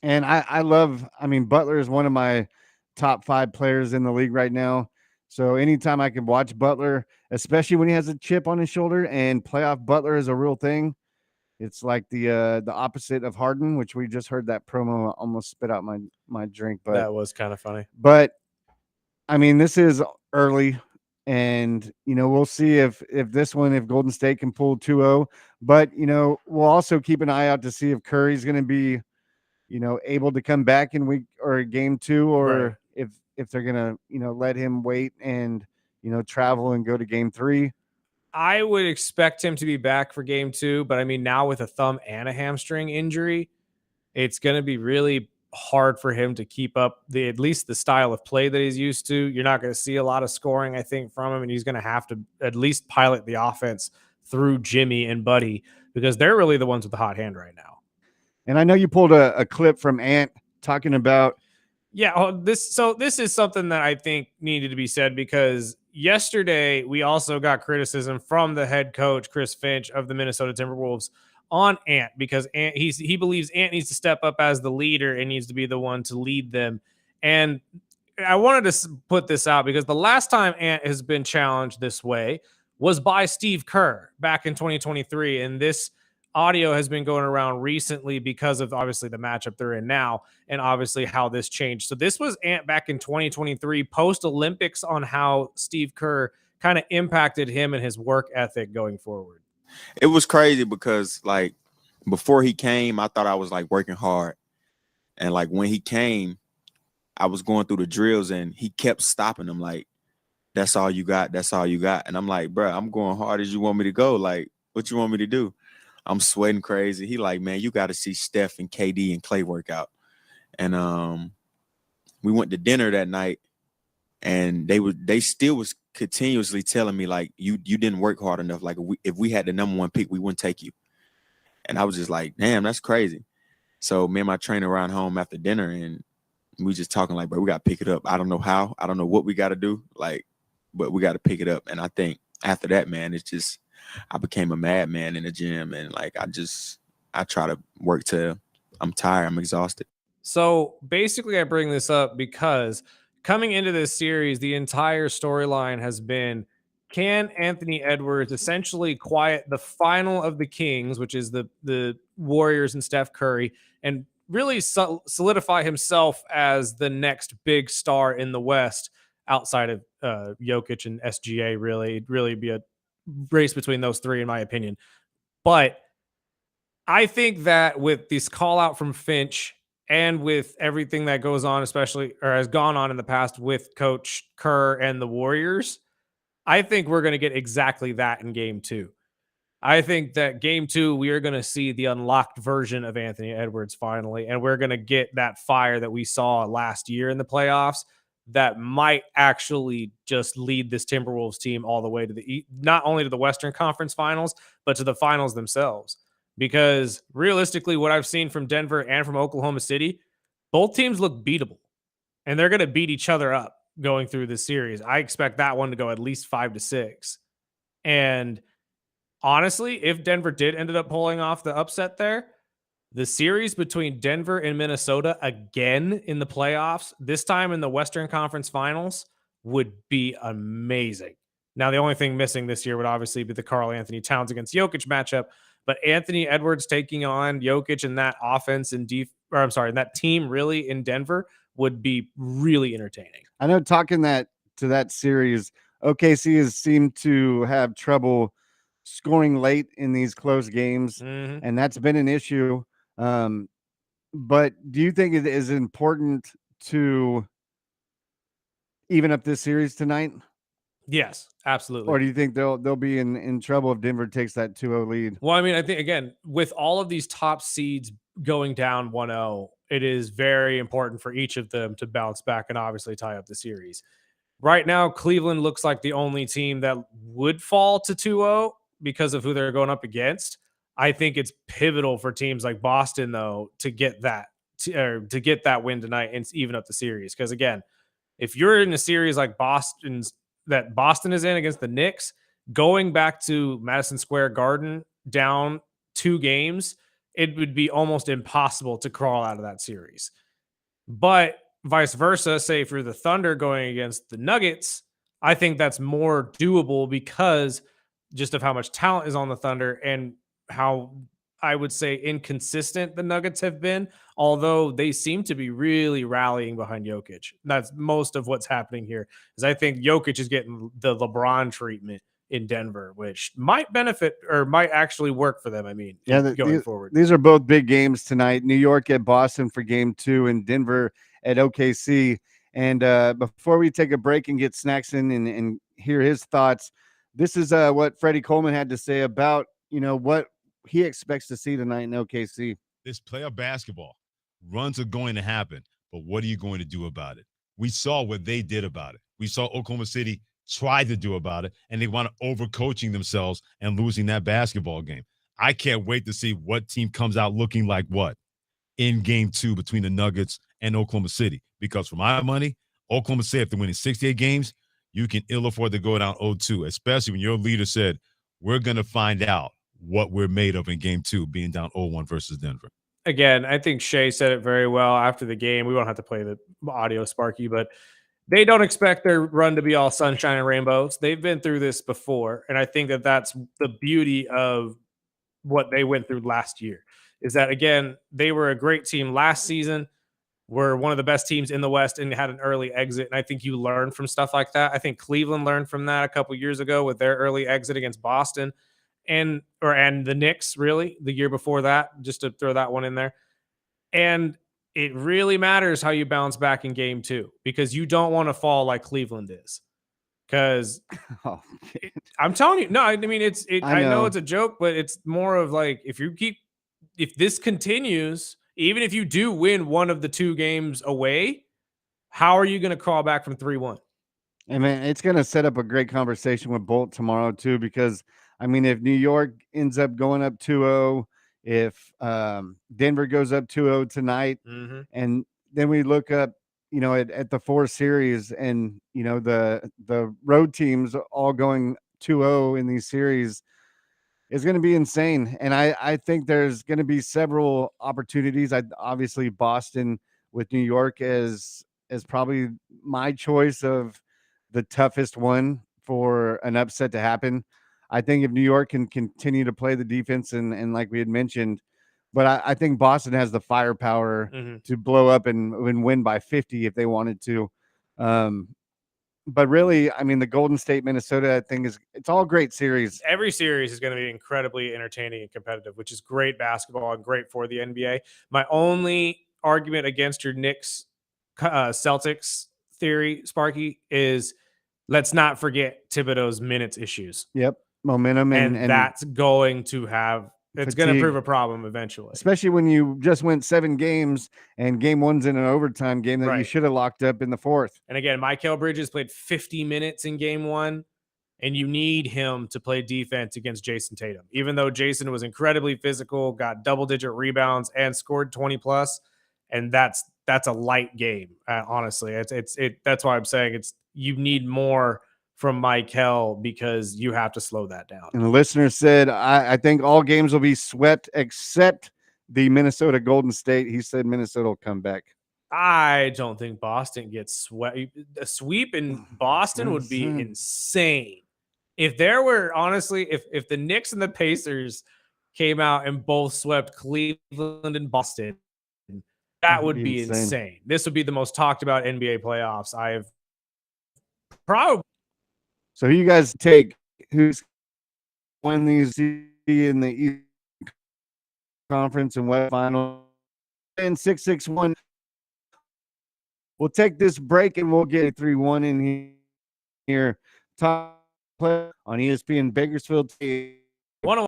And I mean, Butler is one of my top 5 players in the league right now. So anytime I can watch Butler, especially when he has a chip on his shoulder, and playoff Butler is a real thing. It's like the opposite of Harden, which we just heard that promo. Almost spit out my drink, but that was kind of funny. But I mean, this is early, and we'll see if Golden State can pull 2-0. But we'll also keep an eye out to see if Curry's going to be able to come back in week or game 2, or if they're going to let him wait and travel and go to game 3. I would expect him to be back for game 2, but I mean, now with a thumb and a hamstring injury, it's going to be really hard for him to keep up at least the style of play that he's used to. You're not going to see a lot of scoring, I think, from him, and he's going to have to at least pilot the offense through Jimmy and Buddy, because they're really the ones with the hot hand right now. And I know you pulled a clip from Ant talking about. Yeah, this is something that I think needed to be said, because yesterday we also got criticism from the head coach, Chris Finch, of the Minnesota Timberwolves on Ant, because he believes Ant needs to step up as the leader and needs to be the one to lead them. And I wanted to put this out because the last time Ant has been challenged this way was by Steve Kerr back in 2023. And this audio has been going around recently because of obviously the matchup they're in now and obviously how this changed. So this was Ant back in 2023 post Olympics on how Steve Kerr kind of impacted him and his work ethic going forward. It was crazy because like before he came, I thought I was like working hard. And like when he came, I was going through the drills and he kept stopping them like, that's all you got. That's all you got. And I'm like, bro, I'm going hard as you want me to go. Like, what you want me to do? I'm sweating crazy. He like, man, you got to see Steph and KD and Clay work out. And we went to dinner that night and they still was continuously telling me like, you didn't work hard enough. Like if we had the number 1 pick, we wouldn't take you. And I was just like, damn, that's crazy. So me and my trainer ran home after dinner and we just talking like, bro, we got to pick it up. I don't know how. I don't know what we got to do. Like, but we got to pick it up. And I think after that, man, it's just, I became a madman in the gym. And like, I try to work till I'm tired. I'm exhausted. So basically, I bring this up because coming into this series, the entire storyline has been, can Anthony Edwards essentially quiet the final of the Kings, which is the Warriors and Steph Curry, and really solidify himself as the next big star in the West outside of Jokic and SGA? It'd really be a race between those three, in my opinion. But I think that with this call out from Finch and with everything that goes on, especially or has gone on in the past with Coach Kerr and the Warriors, I think we're going to get exactly that in game 2. I think that game 2, we are going to see the unlocked version of Anthony Edwards finally, and we're going to get that fire that we saw last year in the playoffs that might actually just lead this Timberwolves team all the way to not only to the Western Conference Finals, but to the finals themselves. Because realistically, what I've seen from Denver and from Oklahoma City, both teams look beatable, and they're going to beat each other up going through this series. I expect that one to go at least 5-6. And honestly, if Denver did ended up pulling off the upset there, the series between Denver and Minnesota again in the playoffs, this time in the Western Conference Finals, would be amazing. Now, the only thing missing this year would obviously be the Karl Anthony Towns against Jokic matchup, but Anthony Edwards taking on Jokic and that offense and that team really in Denver would be really entertaining. I know talking to that series, OKC has seemed to have trouble scoring late in these close games, and that's been an issue. But do you think it is important to even up this series tonight? Yes, absolutely. Or do you think they'll be in trouble if Denver takes that 2-0 lead? Well, I mean, I think, again, with all of these top seeds going down 1-0, it is very important for each of them to bounce back and obviously tie up the series. Right now, Cleveland looks like the only team that would fall to 2-0 because of who they're going up against. I think it's pivotal for teams like Boston, though, to get that win tonight and even up the series. Because again, if you're in a series like Boston is in against the Knicks, going back to Madison Square Garden down 2 games, it would be almost impossible to crawl out of that series. But vice versa, say for the Thunder going against the Nuggets, I think that's more doable because just of how much talent is on the Thunder and how, I would say, inconsistent the Nuggets have been, although they seem to be really rallying behind Jokic. That's most of what's happening here, is I think Jokic is getting the LeBron treatment in Denver, which might benefit or might actually work for them. I mean, going forward. These are both big games tonight. New York at Boston for game 2 and Denver at OKC. And before we take a break and get Snacks in and hear his thoughts, this is what Freddie Coleman had to say about, what he expects to see tonight in OKC. This playoff basketball, runs are going to happen, but what are you going to do about it? We saw what they did about it. We saw Oklahoma City try to do about it, and they want to overcoaching themselves and losing that basketball game. I can't wait to see what team comes out looking like what in game 2 between the Nuggets and Oklahoma City. Because for my money, Oklahoma City, if they're winning 68 games, you can ill afford to go down 0-2, especially when your leader said, we're going to find out what we're made of in game 2, being down 0-1 versus Denver. Again, I think Shea said it very well after the game. We won't have to play the audio, Sparky, but they don't expect their run to be all sunshine and rainbows. They've been through this before, and I think that that's the beauty of what they went through last year, is that, again, they were a great team last season, were one of the best teams in the West, and had an early exit, and I think you learn from stuff like that. I think Cleveland learned from that a couple years ago with their early exit against Boston. and the Knicks, really, the year before that, just to throw that one in there. And it really matters how you bounce back in game 2, because you don't want to fall like Cleveland is. Because Oh, I'm telling you, no, I mean, I know know. it's a joke, but it's more of like, if this continues, even if you do win one of the 2 games away, how are you going to crawl back from 3-1? I mean, it's going to set up a great conversation with Bolt tomorrow too, because I mean, if New York ends up going up 2-0, if Denver goes up 2-0 tonight, and then we look up, you know, at the 4 series, and you know the road teams all going 2-0 in these series is going to be insane. And I think there's going to be several opportunities. Obviously Boston with New York is probably my choice of the toughest one for an upset to happen. I think if New York can continue to play the defense and like we had mentioned, but I think Boston has the firepower to blow up and win by 50 if they wanted to. But really, I mean, the Golden State Minnesota thing it's all great series. Every series is going to be incredibly entertaining and competitive, which is great basketball and great for the NBA. My only argument against your Knicks Celtics theory, Sparky, is let's not forget Thibodeau's minutes issues. Yep, momentum and that's going to prove a problem eventually, especially when you just went 7 games and game 1's in an overtime game that you should have locked up in the 4th. And again, Mikal Bridges played 50 minutes in game 1, and you need him to play defense against Jason Tatum, even though Jason was incredibly physical, got double-digit rebounds, and scored 20+. And that's a light game, honestly. That's why I'm saying you need more from Mikal, because you have to slow that down. And the listener said, I think all games will be swept except the Minnesota Golden State. He said Minnesota will come back. I don't think Boston gets swept. A sweep in Boston would be insane. If there were, honestly, if the Knicks and the Pacers came out and both swept Cleveland and Boston, that would be insane. This would be the most talked about NBA playoffs I've probably. So who you guys take? Who's win these in the East Conference and West Final? And 661. We'll take this break and we'll get 3-1 in here. Top play on ESPN Bakersfield. 101.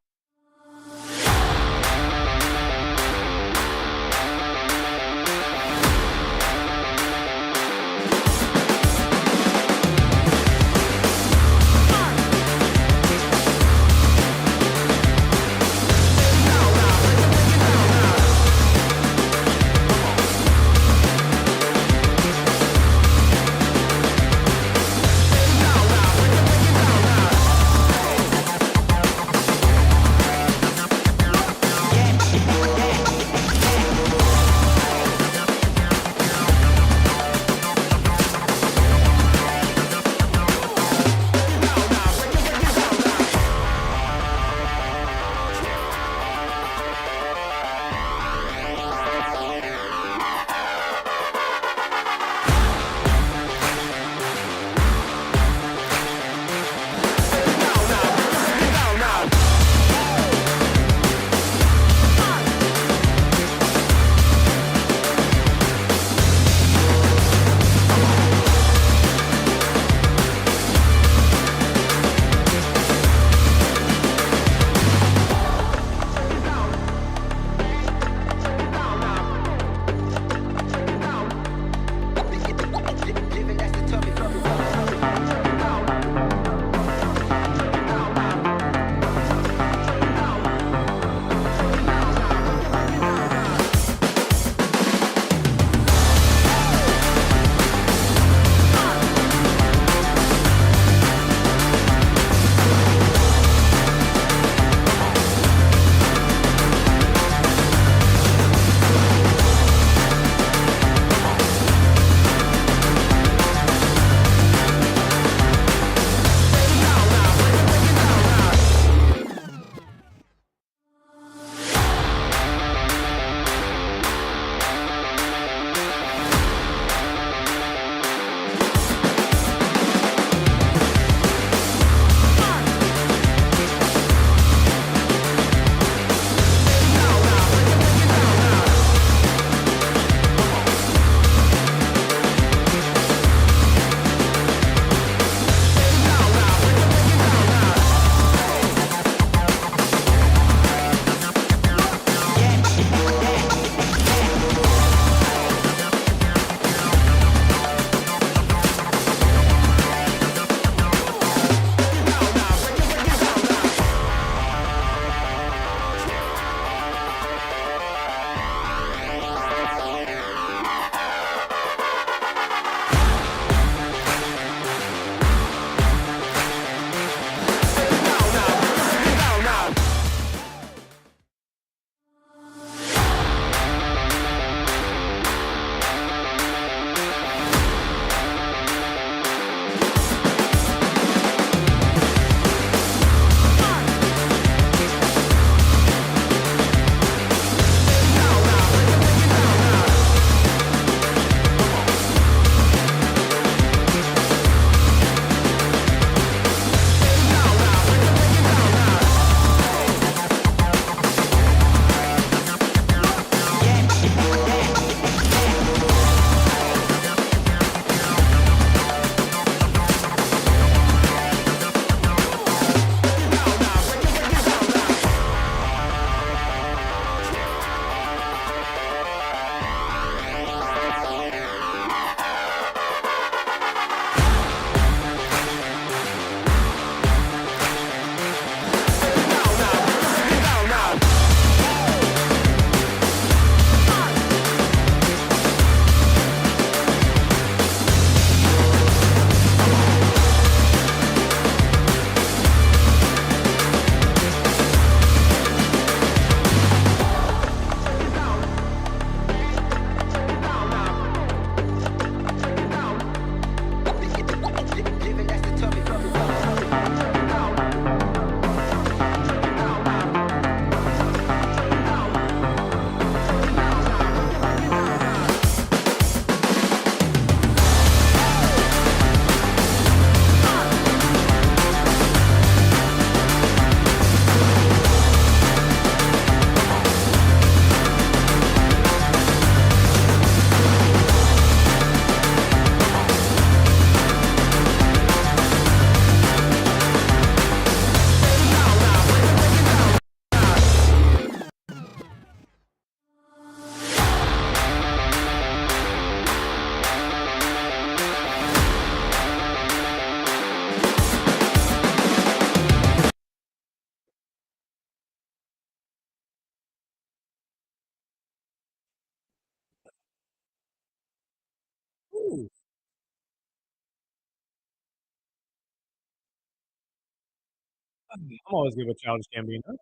I'm always good with Childish Gambino.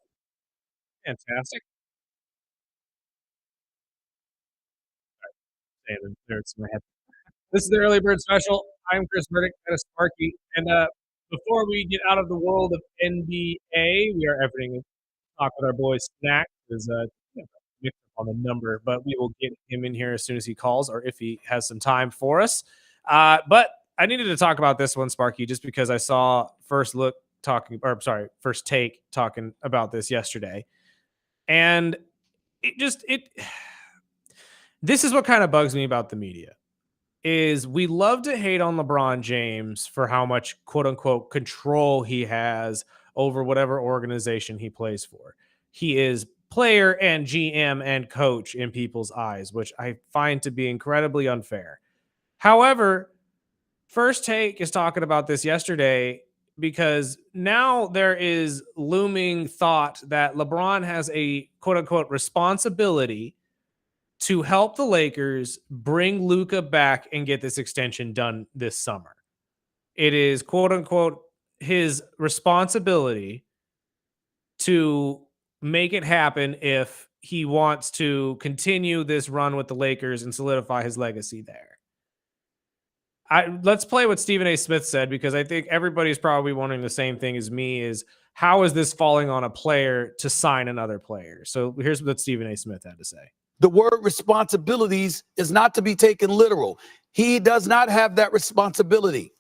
Fantastic. Saying the lyrics in my head. This is the early bird special. I'm Chris Burdick, that is Sparky. And before we get out of the world of NBA, we are everything talk with our boy Snack. Is mixed up on the number, but we will get him in here as soon as he calls or if he has some time for us. But I needed to talk about this one, Sparky, just because I saw First Take talking about this yesterday. And it this is what kind of bugs me about the media is we love to hate on LeBron James for how much quote unquote control he has over whatever organization he plays for. He is player and GM and coach in people's eyes, which I find to be incredibly unfair. However, First Take is talking about this yesterday because now there is looming thought that LeBron has a quote unquote responsibility to help the Lakers bring Luka back and get this extension done this summer. It is quote unquote his responsibility to make it happen if he wants to continue this run with the Lakers and solidify his legacy there. Let's play what Stephen A. Smith said, because I think everybody's probably wondering the same thing as me is how is this falling on a player to sign another player? So here's what Stephen A. Smith had to say. The word responsibilities is not to be taken literal. He does not have that responsibility.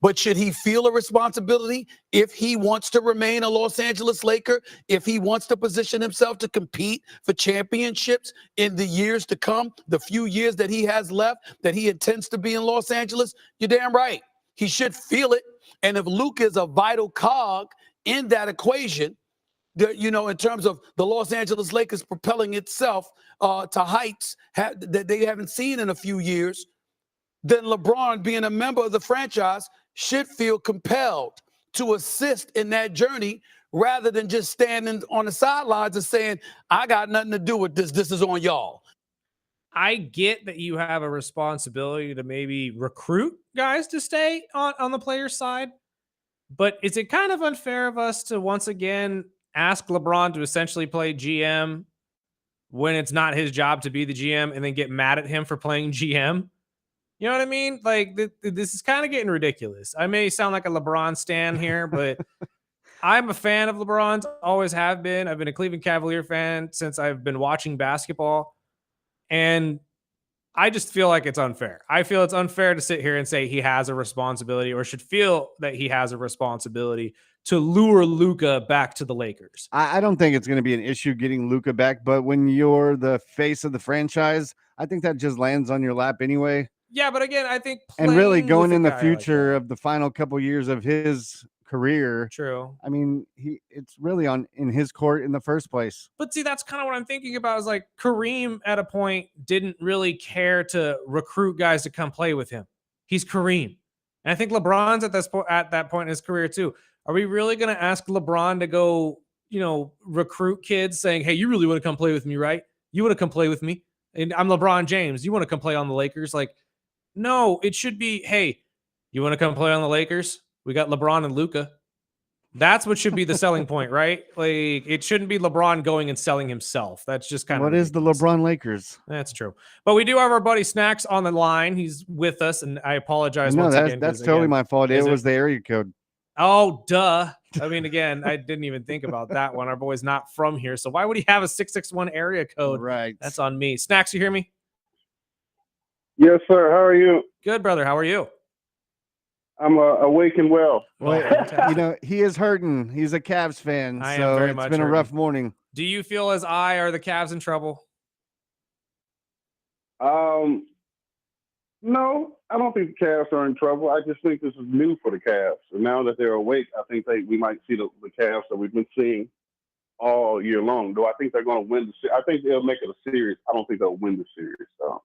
But should he feel a responsibility if he wants to remain a Los Angeles Laker, if he wants to position himself to compete for championships in the years to come, the few years that he has left, that he intends to be in Los Angeles? You're damn right. He should feel it. And if Luke is a vital cog in that equation, in terms of the Los Angeles Lakers propelling itself to heights that they haven't seen in a few years, then LeBron, being a member of the franchise, should feel compelled to assist in that journey rather than just standing on the sidelines and saying, I got nothing to do with this. This is on y'all. I get that you have a responsibility to maybe recruit guys to stay on the player side, but is it kind of unfair of us to once again ask LeBron to essentially play GM when it's not his job to be the GM and then get mad at him for playing GM? You know what I mean? Like this is kind of getting ridiculous. I may sound like a LeBron stan here, but I'm a fan of LeBron's, always have been. I've been a Cleveland Cavalier fan since I've been watching basketball. And I just feel like it's unfair. I feel it's unfair to sit here and say he has a responsibility or should feel that he has a responsibility to lure Luka back to the Lakers. I don't think it's going to be an issue getting Luka back, but when you're the face of the franchise, I think that just lands on your lap anyway. Yeah, but again, I think and really going in the like future of the final couple years of his career. True. I mean, it's really in his court in the first place. But see, that's kind of what I'm thinking about is like Kareem at a point didn't really care to recruit guys to come play with him. He's Kareem. And I think LeBron's at that point in his career too. Are we really going to ask LeBron to go, recruit kids saying, hey, you really want to come play with me, right? You want to come play with me? And I'm LeBron James. You want to come play on the Lakers? Like, no, it should be, hey, you want to come play on the Lakers? We got LeBron and Luka. That's what should be the selling point, right? Like, it shouldn't be LeBron going and selling himself. That's just kind of what is the LeBron Lakers? That's true. But we do have our buddy Snacks on the line. He's with us, and I apologize once again. That's totally my fault. It was the area code. Oh, duh. I mean, again, I didn't even think about that one. Our boy's not from here, so why would he have a 661 area code? Right. That's on me. Snacks, you hear me? Yes, sir. How are you? Good, brother. How are you? I'm awake and well. Well, he is hurting. He's a Cavs fan, so it's been a rough morning. Do you feel as are the Cavs in trouble? No, I don't think the Cavs are in trouble. I just think this is new for the Cavs. And now that they're awake, I think we might see the Cavs that we've been seeing all year long. Though I think they're going to win the series. I think they'll make it a series. I don't think they'll win the series. So.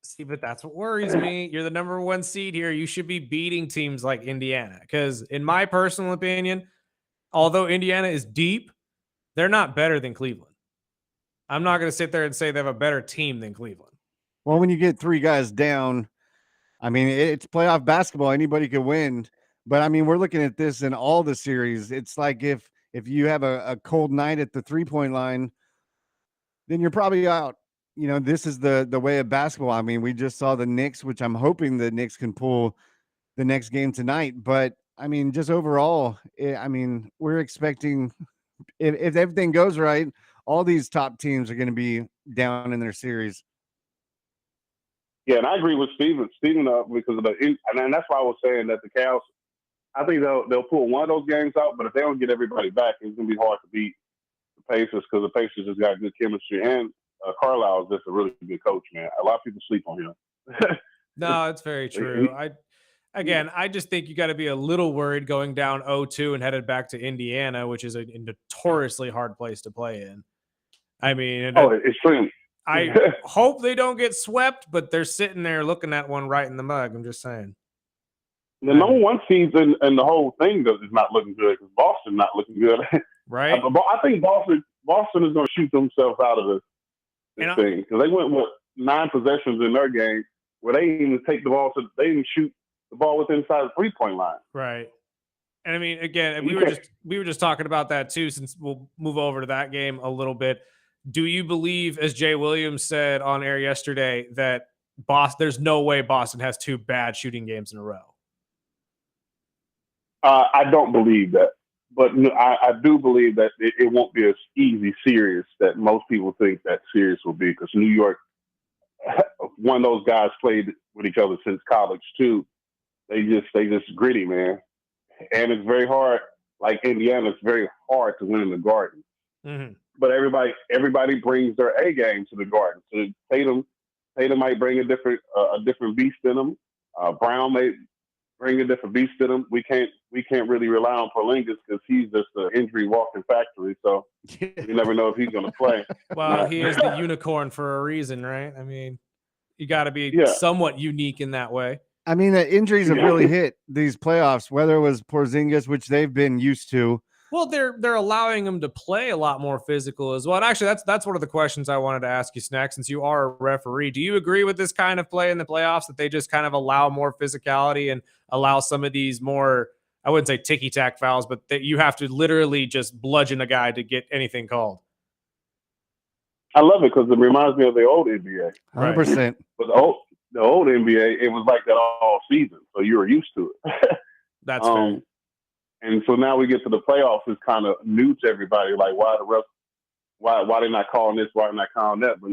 See, but that's what worries me. You're the number one seed here. You should be beating teams like Indiana. Because in my personal opinion, although Indiana is deep, they're not better than Cleveland. I'm not going to sit there and say they have a better team than Cleveland. Well, when you get three guys down, I mean, it's playoff basketball. Anybody could win. But I mean, we're looking at this in all the series. It's like if you have a cold night at the 3-point line, then you're probably out. This is the way of basketball. I mean, we just saw the Knicks, which I'm hoping the Knicks can pull the next game tonight. But I mean, just overall, I mean, we're expecting if everything goes right, all these top teams are going to be down in their series. Yeah, and I agree with Steven because of and that's why I was saying that the Cavs, I think they'll pull one of those games out, but if they don't get everybody back, it's going to be hard to beat the Pacers because the Pacers just got good chemistry, and Carlisle is just a really good coach, man. A lot of people sleep on him. No, it's very true. I just think you got to be a little worried going down 0-2 and headed back to Indiana, which is a notoriously hard place to play in. I mean, extreme. I hope they don't get swept, but they're sitting there looking at one right in the mug. I'm just saying. The number one season and the whole thing is not looking good because Boston's not looking good. Right. I think Boston is going to shoot themselves out of this thing because they went 9 possessions in their game where they didn't even take the ball, so they didn't shoot the ball within inside the 3-point line. Right. And I mean, again, we were just talking about that too, since we'll move over to that game a little bit. Do you believe, as Jay Williams said on air yesterday, that there's no way Boston has 2 bad shooting games in a row? I don't believe that, but I do believe that it won't be as easy series that most people think that series will be because New York, one of those guys played with each other since college too. They just gritty, man, and it's very hard. Like Indiana, it's very hard to win in the Garden. Mm-hmm. But everybody brings their A game to the Garden. So Tatum might bring a different beast in them. Brown may bring a different beast in them. We can't really rely on Porzingis because he's just an injury walking factory. So you never know if he's going to play. Well, he is the unicorn for a reason, right? I mean, you got to be somewhat unique in that way. I mean, the injuries have really hit these playoffs, whether it was Porzingis, which they've been used to. Well, they're allowing him to play a lot more physical as well. And actually, that's one of the questions I wanted to ask you, Snack, since you are a referee. Do you agree with this kind of play in the playoffs, that they just kind of allow more physicality and allow some of these more, I wouldn't say ticky-tack fouls, but that you have to literally just bludgeon a guy to get anything called? I love it because it reminds me of the old NBA. 100%. But the old NBA, it was like that all season, so you were used to it. That's fair. And so now we get to the playoffs, it's kind of new to everybody. Like, why they not calling this? Why they not calling that? But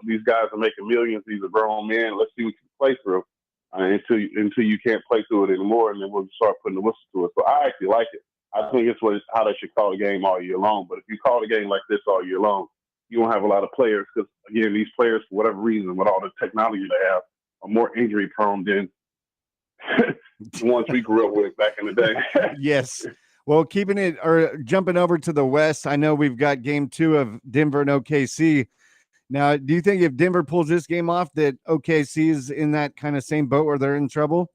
these guys are making millions. These are grown men. Let's see what you can play through until you can't play through it anymore, and then we'll start putting the whistle to it. So I actually like it. I think it's how they should call the game all year long. But if you call the game like this all year long, you won't have a lot of players because again, these players for whatever reason, with all the technology they have, are more injury prone than the ones we grew up with back in the day. Yes. Well, jumping over to the West, I know we've got game 2 of Denver and OKC. Now, do you think if Denver pulls this game off that OKC is in that kind of same boat where they're in trouble?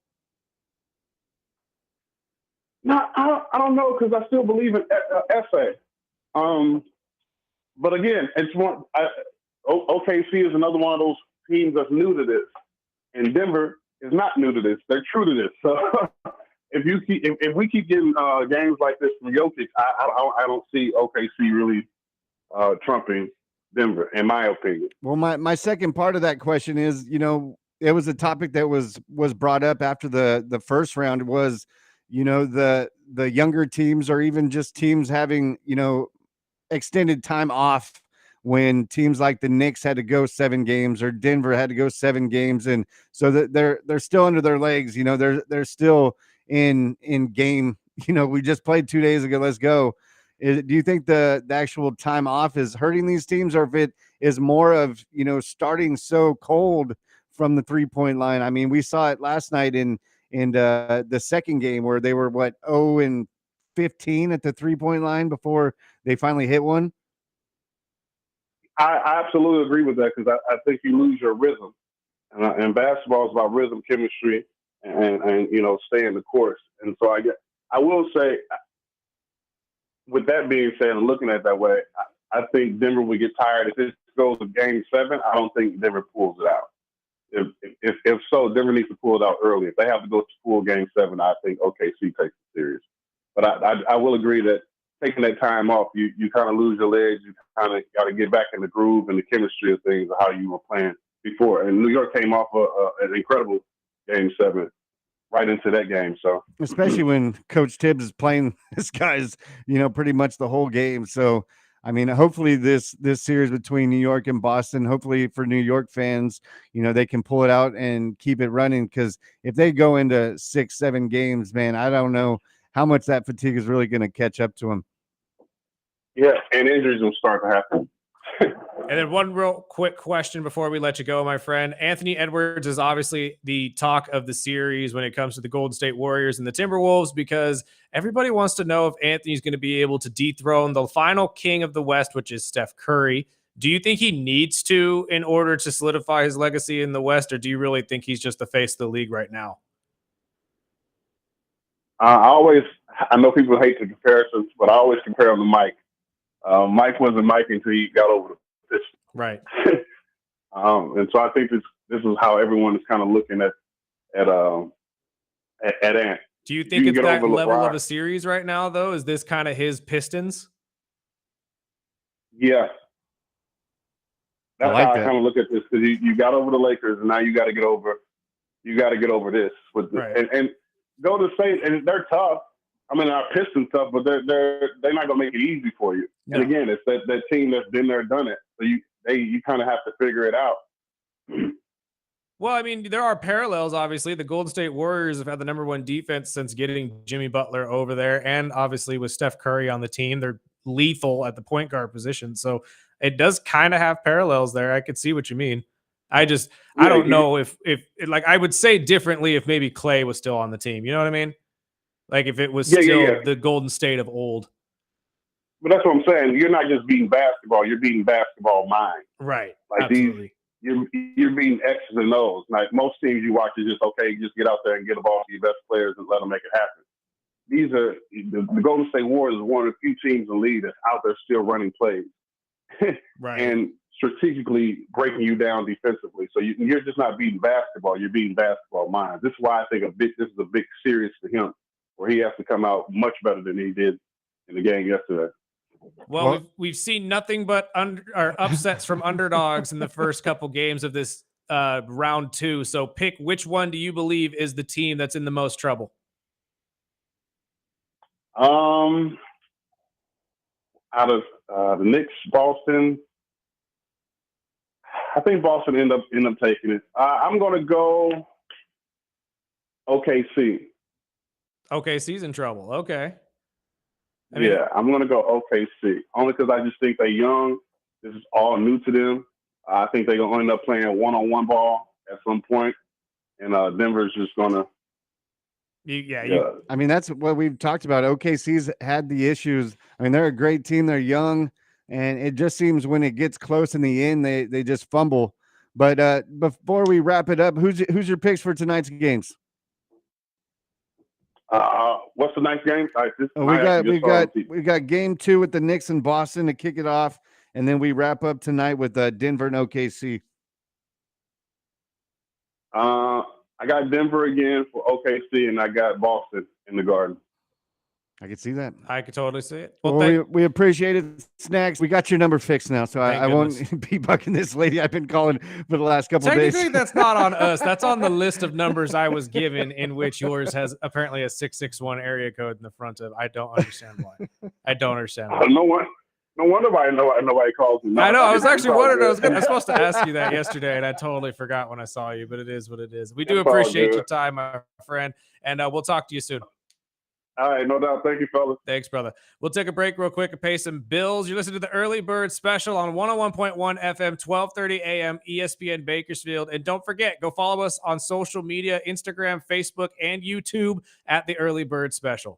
No, I don't know because I still believe in FA. But again, it's OKC is another one of those teams that's new to this, and Denver is not new to this. They're true to this. So if we keep getting games like this from Jokic, I don't see OKC really trumping Denver, in my opinion. Well, my second part of that question is, it was a topic that was brought up after the first round was, the younger teams or even just teams having, extended time off when teams like the Knicks had to go 7 games or Denver had to go 7 games. And so that they're still under their legs, they're still in game, we just played 2 days ago. Let's go. Do you think the actual time off is hurting these teams, or if it is more of, starting so cold from the 3-point line? I mean, we saw it last night in the second game where they were 0-15 at the 3-point line before they finally hit one. I absolutely agree with that because I think you lose your rhythm, and basketball is about rhythm, chemistry, and staying the course. And so I will say, with that being said, and looking at it that way, I think Denver would get tired if this goes to Game 7. I don't think Denver pulls it out. If so, Denver needs to pull it out early. If they have to go to full game 7, I think OKC takes it serious. But I will agree that taking that time off, you kind of lose your legs. You kind of got to get back in the groove and the chemistry of things, of how you were playing before. And New York came off an incredible game 7 right into that game. So especially when Coach Tibbs is playing this guy's, pretty much the whole game. So, I mean, hopefully this series between New York and Boston, hopefully for New York fans, they can pull it out and keep it running. Because if they go into 6-7 games, man, I don't know how much that fatigue is really going to catch up to them. Yeah, and injuries will start to happen. And then one real quick question before we let you go, my friend. Anthony Edwards is obviously the talk of the series when it comes to the Golden State Warriors and the Timberwolves, because everybody wants to know if Anthony's going to be able to dethrone the final king of the West, which is Steph Curry. Do you think he needs to in order to solidify his legacy in the West, or do you really think he's just the face of the league right now? I know people hate the comparisons, but I always compare him to Mike. Mike wasn't Mike until he got over the pitch. Right. And so I think this is how everyone is kind of looking at Ant. Do you think it's that level of a series right now, though? Is this kind of his Pistons? Yeah. That's how I that. kind of look at this, because you got over the Lakers, and now you got to get over this and go to State, and they're tough. I mean, our Pistons tough, but they're not gonna make it easy for you. No. And again, it's that team that's been there, done it. So you kind of have to figure it out. Well, I mean, there are parallels. Obviously, the Golden State Warriors have had the #1 defense since getting Jimmy Butler over there, and obviously with Steph Curry on the team, they're lethal at the point guard position. So it does kind of have parallels there. I could see what you mean. I don't know if like, I would say differently if maybe Clay was still on the team. You know what I mean? Like if it was still the Golden State of old. But that's what I'm saying. You're not just beating basketball; you're beating basketball mind. Right. Like absolutely. You're beating X's and O's. Like most teams you watch is just just get out there and get the ball to your best players and let them make it happen. These are the Golden State Warriors is one of the few teams in the league that's out there still running plays. Right. And strategically breaking you down defensively. So you're just not beating basketball, you're beating basketball minds. This is why I think this is a big series for him, where he has to come out much better than he did in the game yesterday. Well, we've seen nothing but upsets from underdogs in the first couple games of this round 2. So pick which one do you believe is the team that's in the most trouble? Out of the Knicks, Boston, I think Boston end up taking it. I'm going to go OKC. OKC's in trouble. Okay. I'm going to go OKC, only because I just think they're young. This is all new to them. I think they're going to end up playing one-on-one ball at some point, and Denver's just going to. I mean, that's what we've talked about. OKC's had the issues. I mean, they're a great team. They're young. And it just seems when it gets close in the end, they just fumble. But before we wrap it up, who's your picks for tonight's games? What's the next game? We got game 2 with the Knicks and Boston to kick it off, and then we wrap up tonight with Denver and OKC. I got Denver again for OKC, and I got Boston in the Garden. I can see that. I could totally see it. Well, we appreciate it, Snacks. We got your number fixed now, so I won't be bucking this lady I've been calling for the last couple of days. Technically, that's not on us. That's on the list of numbers I was given, in which yours has apparently a 661 area code in the front of. I don't understand why. No wonder why nobody calls me. I know. I was actually wondering. I was supposed to ask you that yesterday, and I totally forgot when I saw you. But it is what it is. We do appreciate your time, my friend, and we'll talk to you soon. All right, no doubt. Thank you, fellas. Thanks, brother. We'll take a break real quick and pay some bills. You're listening to the Early Bird Special on 101.1 FM, 12:30 a.m. ESPN Bakersfield. And don't forget, go follow us on social media, Instagram, Facebook, and YouTube at the Early Bird Special.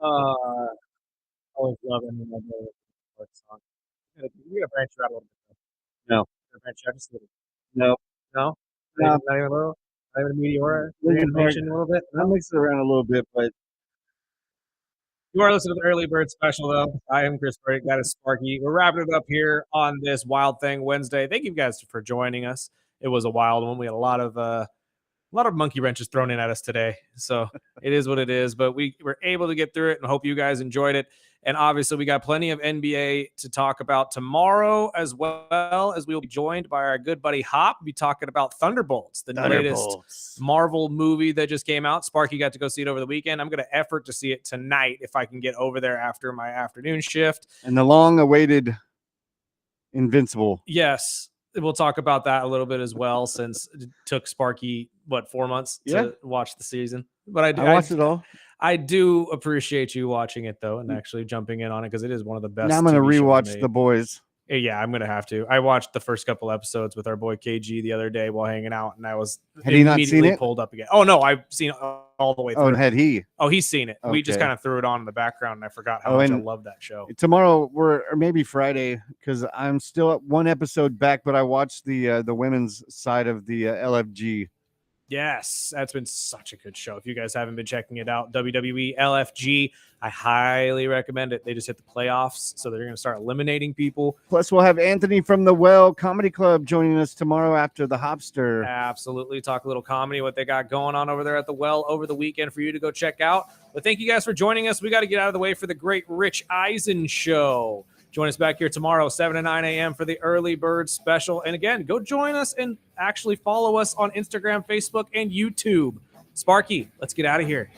Always love it when my brother works on. You gotta branch out a little bit. No. You gotta branch out just a little. No. No? No. Not even a little? Not even a meteor? Lincoln Park. Animation a little bit? I No? mix it around a little bit, but You are listening to the Early Bird Special, though. I am Chris Burdick. That is Sparky. We're wrapping it up here on this Wild Thing Wednesday. Thank you guys for joining us. It was a wild one. We had a lot of monkey wrenches thrown in at us today. So it is what it is. But we were able to get through it and hope you guys enjoyed it. And obviously, we got plenty of NBA to talk about tomorrow, as well as we will be joined by our good buddy Hop. We'll be talking about Thunderbolts, the latest Marvel movie that just came out. Sparky got to go see it over the weekend. I'm going to effort to see it tonight if I can get over there after my afternoon shift. and the long-awaited Invincible. Yes, we'll talk about that a little bit as well, since it took Sparky, 4 months to watch the season. But I watched it all. I do appreciate you watching it, though, and actually jumping in on it, because it is one of the best. Now I'm going to TV shows rewatch made. The Boys. Yeah, I'm going to have to. I watched the first couple episodes with our boy KG the other day while hanging out, and I was Had he not seen immediately it? pulled up again. Oh, no, I've seen it all the way through. Oh, and had he? Oh, he's seen it. We just Okay. kind of threw it on in the background, and I forgot how much I love that show. Tomorrow, or maybe Friday, because I'm still at one episode back, but I watched the women's side of the LFG. Yes, that's been such a good show. If you guys haven't been checking it out, WWE LFG, I highly recommend it. They just hit the playoffs, so they're going to start eliminating people. Plus, we'll have Anthony from the Well Comedy Club joining us tomorrow after the Hopster. Absolutely. Talk a little comedy, what they got going on over there at the Well over the weekend for you to go check out. But thank you guys for joining us. We got to get out of the way for the great Rich Eisen show. Join us back here tomorrow, 7 to 9 a.m. for the Early Bird Special. And again, go join us and actually follow us on Instagram, Facebook, and YouTube. Sparky, let's get out of here.